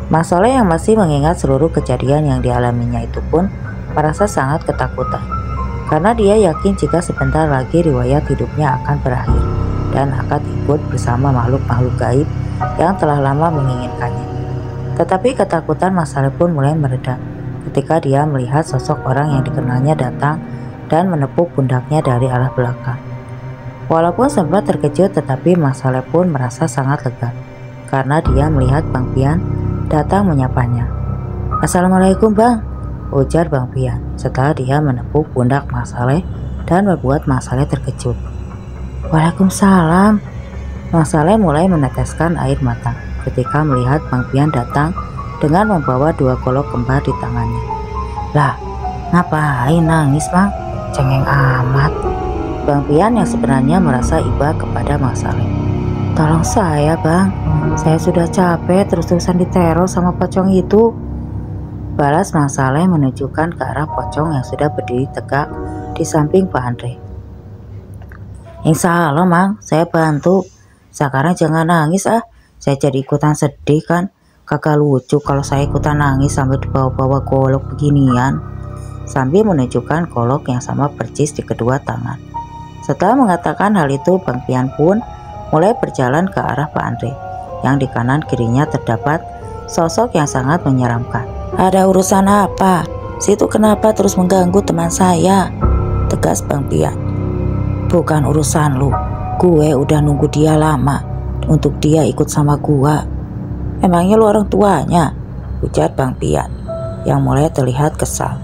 Speaker 1: Bang Saleh yang masih mengingat seluruh kejadian yang dialaminya itu pun merasa sangat ketakutan, karena dia yakin jika sebentar lagi riwayat hidupnya akan berakhir dan akan ikut bersama makhluk-makhluk gaib yang telah lama menginginkannya. Tetapi ketakutan Bang Saleh pun mulai mereda ketika dia melihat sosok orang yang dikenalnya datang dan menepuk pundaknya dari arah belakang. Walaupun sempat terkejut, tetapi Bang Saleh pun merasa sangat lega karena dia melihat Bang Pian datang menyapanya. "Assalamualaikum Bang," ujar Bang Pian setelah dia menepuk pundak Bang Saleh dan membuat Bang Saleh terkejut. "Waalaikumsalam." Bang Saleh mulai meneteskan air mata ketika melihat Bang Pian datang dengan membawa dua golok kembar di tangannya. "Lah, ngapain nangis Bang? Cengeng amat." Bang Pian yang sebenarnya merasa iba kepada Bang Saleh. "Tolong saya Bang, saya sudah capek terus-terusan diteror sama pocong itu," balas Bang Saleh menunjukkan ke arah pocong yang sudah berdiri tegak di samping Pak Andre. "Insya Allah Mang, saya bantu. Sekarang jangan nangis ah, saya jadi ikutan sedih kan. Kagak lucu kalau saya ikutan nangis sambil dibawa-bawa golok beginian," sambil menunjukkan golok yang sama persis di kedua tangan. Setelah mengatakan hal itu, Bang Pian pun mulai berjalan ke arah Pak Andre yang di kanan kirinya terdapat sosok yang sangat menyeramkan. "Ada urusan apa? Situ kenapa terus mengganggu teman saya?" tegas Bang Pian. "Bukan urusan lu, gue udah nunggu dia lama untuk dia ikut sama gua." "Emangnya lu orang tuanya?" ujar Bang Pian yang mulai terlihat kesal.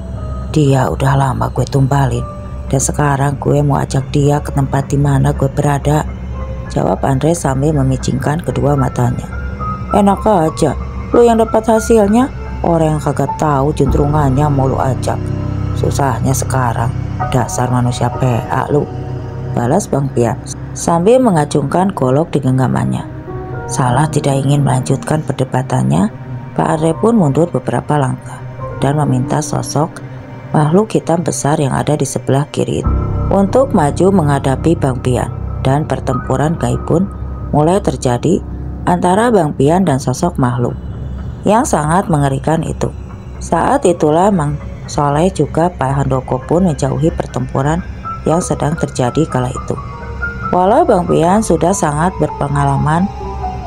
Speaker 1: "Dia udah lama gue tumbalin dan sekarang gue mau ajak dia ke tempat di mana gue berada," jawab Andre sambil memicingkan kedua matanya. "Enak aja, lu yang dapat hasilnya, orang yang kagak tahu juntrungannya mau lu ajak. Susahnya sekarang, dasar manusia PA lu," balas Bang Pian sambil mengacungkan golok di genggamannya. Salah tidak ingin melanjutkan perdebatannya, Pak Andre pun mundur beberapa langkah dan meminta sosok makhluk hitam besar yang ada di sebelah kiri untuk maju menghadapi Bang Pian. Dan pertempuran gaib pun mulai terjadi antara Bang Pian dan sosok makhluk yang sangat mengerikan itu. Saat itulah Mang Soleh juga Pak Handoko pun menjauhi pertempuran yang sedang terjadi kala itu. Walau Bang Pian sudah sangat berpengalaman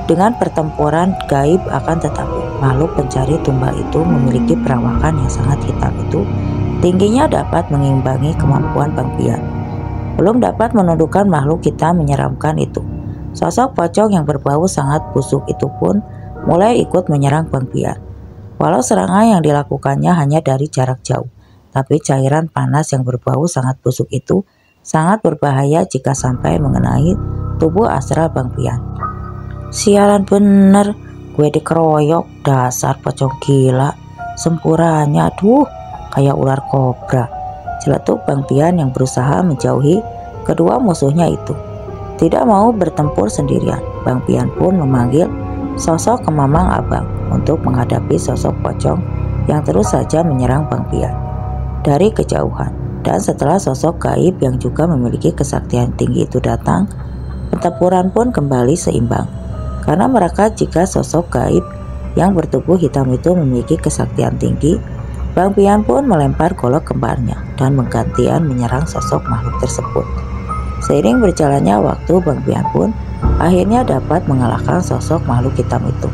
Speaker 1: dengan pertempuran gaib, akan tetapi makhluk pencari tumbal itu memiliki perawakan yang sangat hitam itu tingginya dapat mengimbangi kemampuan Bang Pian. Belum dapat menundukkan makhluk hitam menyeramkan itu. Sosok pocong yang berbau sangat busuk itu pun mulai ikut menyerang Bang Pian. Walau serangan yang dilakukannya hanya dari jarak jauh, tapi cairan panas yang berbau sangat busuk itu sangat berbahaya jika sampai mengenai tubuh astral Bang Pian. Sialan bener, gue dikeroyok, dasar pocong gila, sempuranya aduh kayak ular kobra, celetuk Bang Pian yang berusaha menjauhi kedua musuhnya itu. Tidak mau bertempur sendirian, Bang Pian pun memanggil sosok Kemamang Abang untuk menghadapi sosok pocong yang terus saja menyerang Bang Pian dari kejauhan. Dan setelah sosok gaib yang juga memiliki kesaktian tinggi itu datang, pertempuran pun kembali seimbang. Karena mereka jika sosok gaib yang bertubuh hitam itu memiliki kesaktian tinggi, Bang Pian pun melempar golok kembarnya dan menggantian menyerang sosok makhluk tersebut. Seiring berjalannya waktu, Bang Pian pun akhirnya dapat mengalahkan sosok makhluk hitam itu.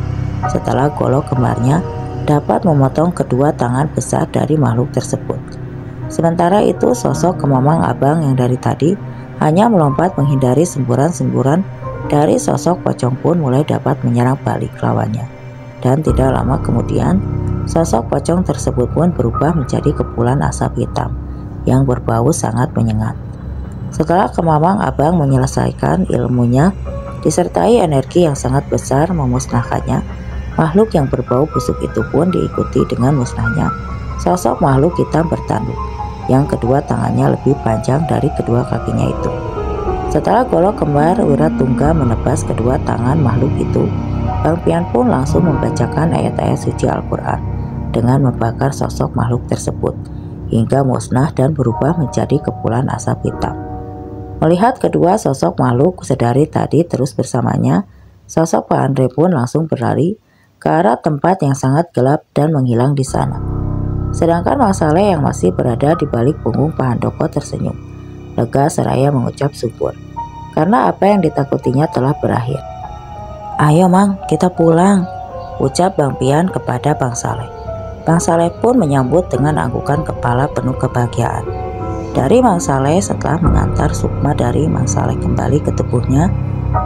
Speaker 1: Setelah golok kembarnya dapat memotong kedua tangan besar dari makhluk tersebut. Sementara itu sosok Kemamang Abang yang dari tadi hanya melompat menghindari semburan-semburan dari sosok pocong pun mulai dapat menyerang balik lawannya. Dan tidak lama kemudian sosok pocong tersebut pun berubah menjadi kepulan asap hitam yang berbau sangat menyengat. Setelah Kemamang Abang menyelesaikan ilmunya disertai energi yang sangat besar memusnahkannya, makhluk yang berbau busuk itu pun diikuti dengan musnahnya sosok makhluk hitam bertanduk yang kedua tangannya lebih panjang dari kedua kakinya itu. Setelah golok kembar Wiratungga menebas kedua tangan makhluk itu, Bang Pian pun langsung membacakan ayat-ayat suci Al-Quran dengan membakar sosok makhluk tersebut hingga musnah dan berubah menjadi kepulan asap hitam. Melihat kedua sosok makhluk sedari tadi terus bersamanya, sosok Pak Andre pun langsung berlari ke arah tempat yang sangat gelap dan menghilang di sana. Sedangkan Mang Saleh yang masih berada di balik punggung Pak Handoko tersenyum lega seraya mengucap syukur karena apa yang ditakutinya telah berakhir. Ayo Mang, kita pulang, ucap Bang Pian kepada Bang Saleh. Bang Saleh pun menyambut dengan anggukan kepala penuh kebahagiaan. Dari Mang Saleh setelah mengantar sukma dari Mang Saleh kembali ke tubuhnya,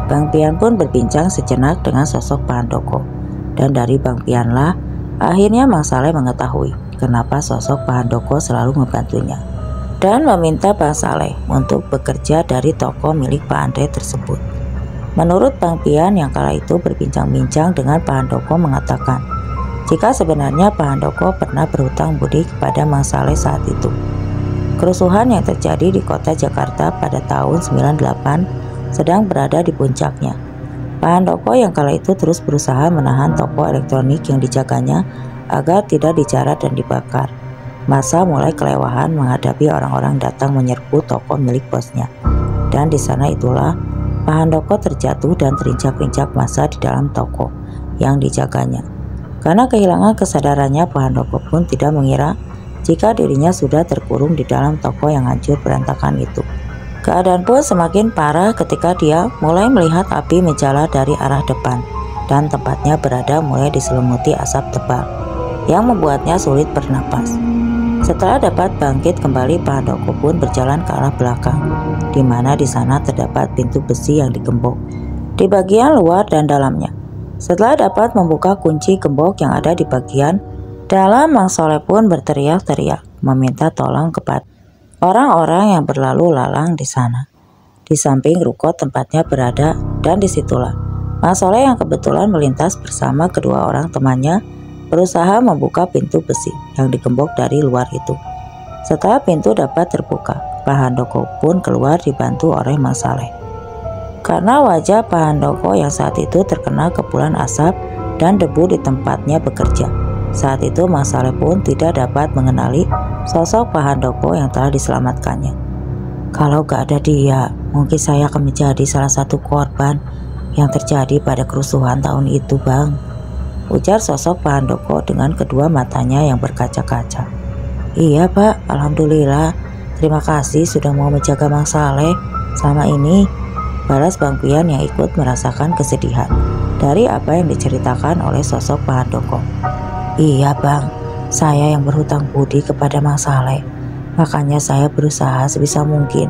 Speaker 1: Bang Pian pun berbincang sejenak dengan sosok Pak Handoko. Dan dari Bang Pianlah akhirnya Mang Saleh mengetahui kenapa sosok Pak Handoko selalu membantunya dan meminta Bang Saleh untuk bekerja dari toko milik Pak Andre tersebut. Menurut Bang Pian yang kala itu berbincang-bincang dengan Pak Handoko mengatakan jika sebenarnya Pak Handoko pernah berhutang budi kepada Mang Saleh saat itu. Kerusuhan yang terjadi di kota Jakarta pada tahun 98 sedang berada di puncaknya. Pak Handoko yang kala itu terus berusaha menahan toko elektronik yang dijaganya agar tidak dijarah dan dibakar. Masa mulai kelewahan menghadapi orang-orang datang menyerbu toko milik bosnya. Dan di sana itulah Pak Handoko terjatuh dan terinjak-injak massa di dalam toko yang dijaganya. Karena kehilangan kesadarannya, Pak Handoko pun tidak mengira jika dirinya sudah terkurung di dalam toko yang hancur berantakan itu. Keadaan pun semakin parah ketika dia mulai melihat api menjala dari arah depan dan tempatnya berada mulai diselimuti asap tebal yang membuatnya sulit bernapas. Setelah dapat bangkit kembali, Pak Handoko pun berjalan ke arah belakang, di mana di sana terdapat pintu besi yang digembok di bagian luar dan dalamnya. Setelah dapat membuka kunci gembok yang ada di bagian dalam, Mang Soleh pun berteriak-teriak meminta tolong kepada orang-orang yang berlalu lalang di sana. Di samping ruko tempatnya berada, dan disitulah Mang Soleh yang kebetulan melintas bersama kedua orang temannya berusaha membuka pintu besi yang digembok dari luar itu. Setelah pintu dapat terbuka, Pak Handoko pun keluar dibantu oleh Mang Saleh. Karena wajah Pak Handoko yang saat itu terkena kepulan asap dan debu di tempatnya bekerja, saat itu Mang Saleh pun tidak dapat mengenali sosok Pak Handoko yang telah diselamatkannya. Kalau gak ada dia, mungkin saya akan menjadi salah satu korban yang terjadi pada kerusuhan tahun itu, Bang," ujar sosok Pak Handoko dengan kedua matanya yang berkaca-kaca. "Iya, Pak, alhamdulillah. Terima kasih sudah mau menjaga Mang Saleh selama ini," balas Bang Pian yang ikut merasakan kesedihan dari apa yang diceritakan oleh sosok Pak Handoko. "Iya, Bang, saya yang berhutang budi kepada Mang Saleh. Makanya saya berusaha sebisa mungkin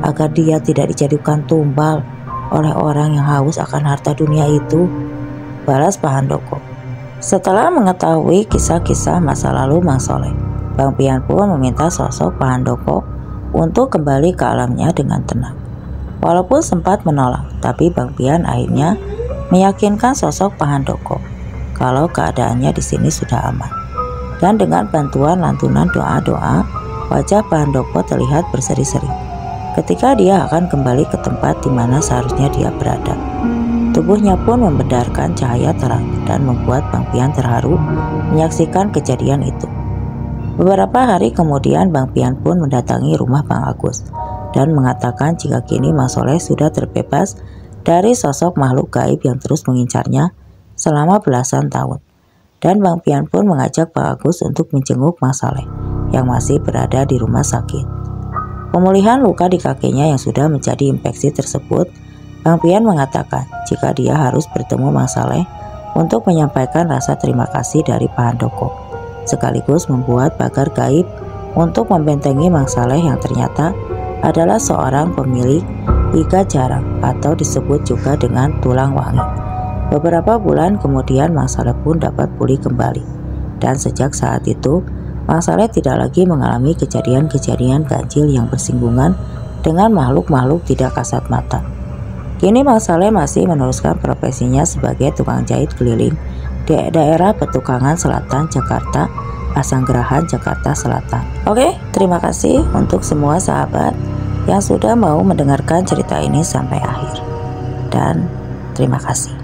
Speaker 1: agar dia tidak dijadikan tumbal oleh orang yang haus akan harta dunia itu," balas Pak Handoko. Setelah mengetahui kisah-kisah masa lalu Mang Soleh, Bang Pian pun meminta sosok Pak Handoko untuk kembali ke alamnya dengan tenang. Walaupun sempat menolak, tapi Bang Pian akhirnya meyakinkan sosok Pak Handoko kalau keadaannya di sini sudah aman. Dan dengan bantuan lantunan doa-doa, wajah Pak Handoko terlihat berseri-seri ketika dia akan kembali ke tempat di mana seharusnya dia berada. Tubuhnya pun membedarkan cahaya terang dan membuat Bang Pian terharu menyaksikan kejadian itu. Beberapa hari kemudian Bang Pian pun mendatangi rumah Bang Agus dan mengatakan jika kini Mang Soleh sudah terbebas dari sosok makhluk gaib yang terus mengincarnya selama belasan tahun. Dan Bang Pian pun mengajak Bang Agus untuk menjenguk Mang Saleh yang masih berada di rumah sakit. Pemulihan luka di kakinya yang sudah menjadi infeksi tersebut, Bang Pian mengatakan jika dia harus bertemu Mang Saleh untuk menyampaikan rasa terima kasih dari Pak Handoko, sekaligus membuat pagar gaib untuk membentengi Mang Saleh yang ternyata adalah seorang pemilik iga jarang atau disebut juga dengan tulang wangi. Beberapa bulan kemudian Mang Saleh pun dapat pulih kembali, dan sejak saat itu Mang Saleh tidak lagi mengalami kejadian-kejadian ganjil yang bersinggungan dengan makhluk-makhluk tidak kasat mata. Kini Mang Saleh masih meneruskan profesinya sebagai tukang jahit keliling di daerah Petukangan Selatan, Jakarta, Pasanggerahan, Jakarta Selatan. Oke, terima kasih untuk semua sahabat yang sudah mau mendengarkan cerita ini sampai akhir. Dan terima kasih.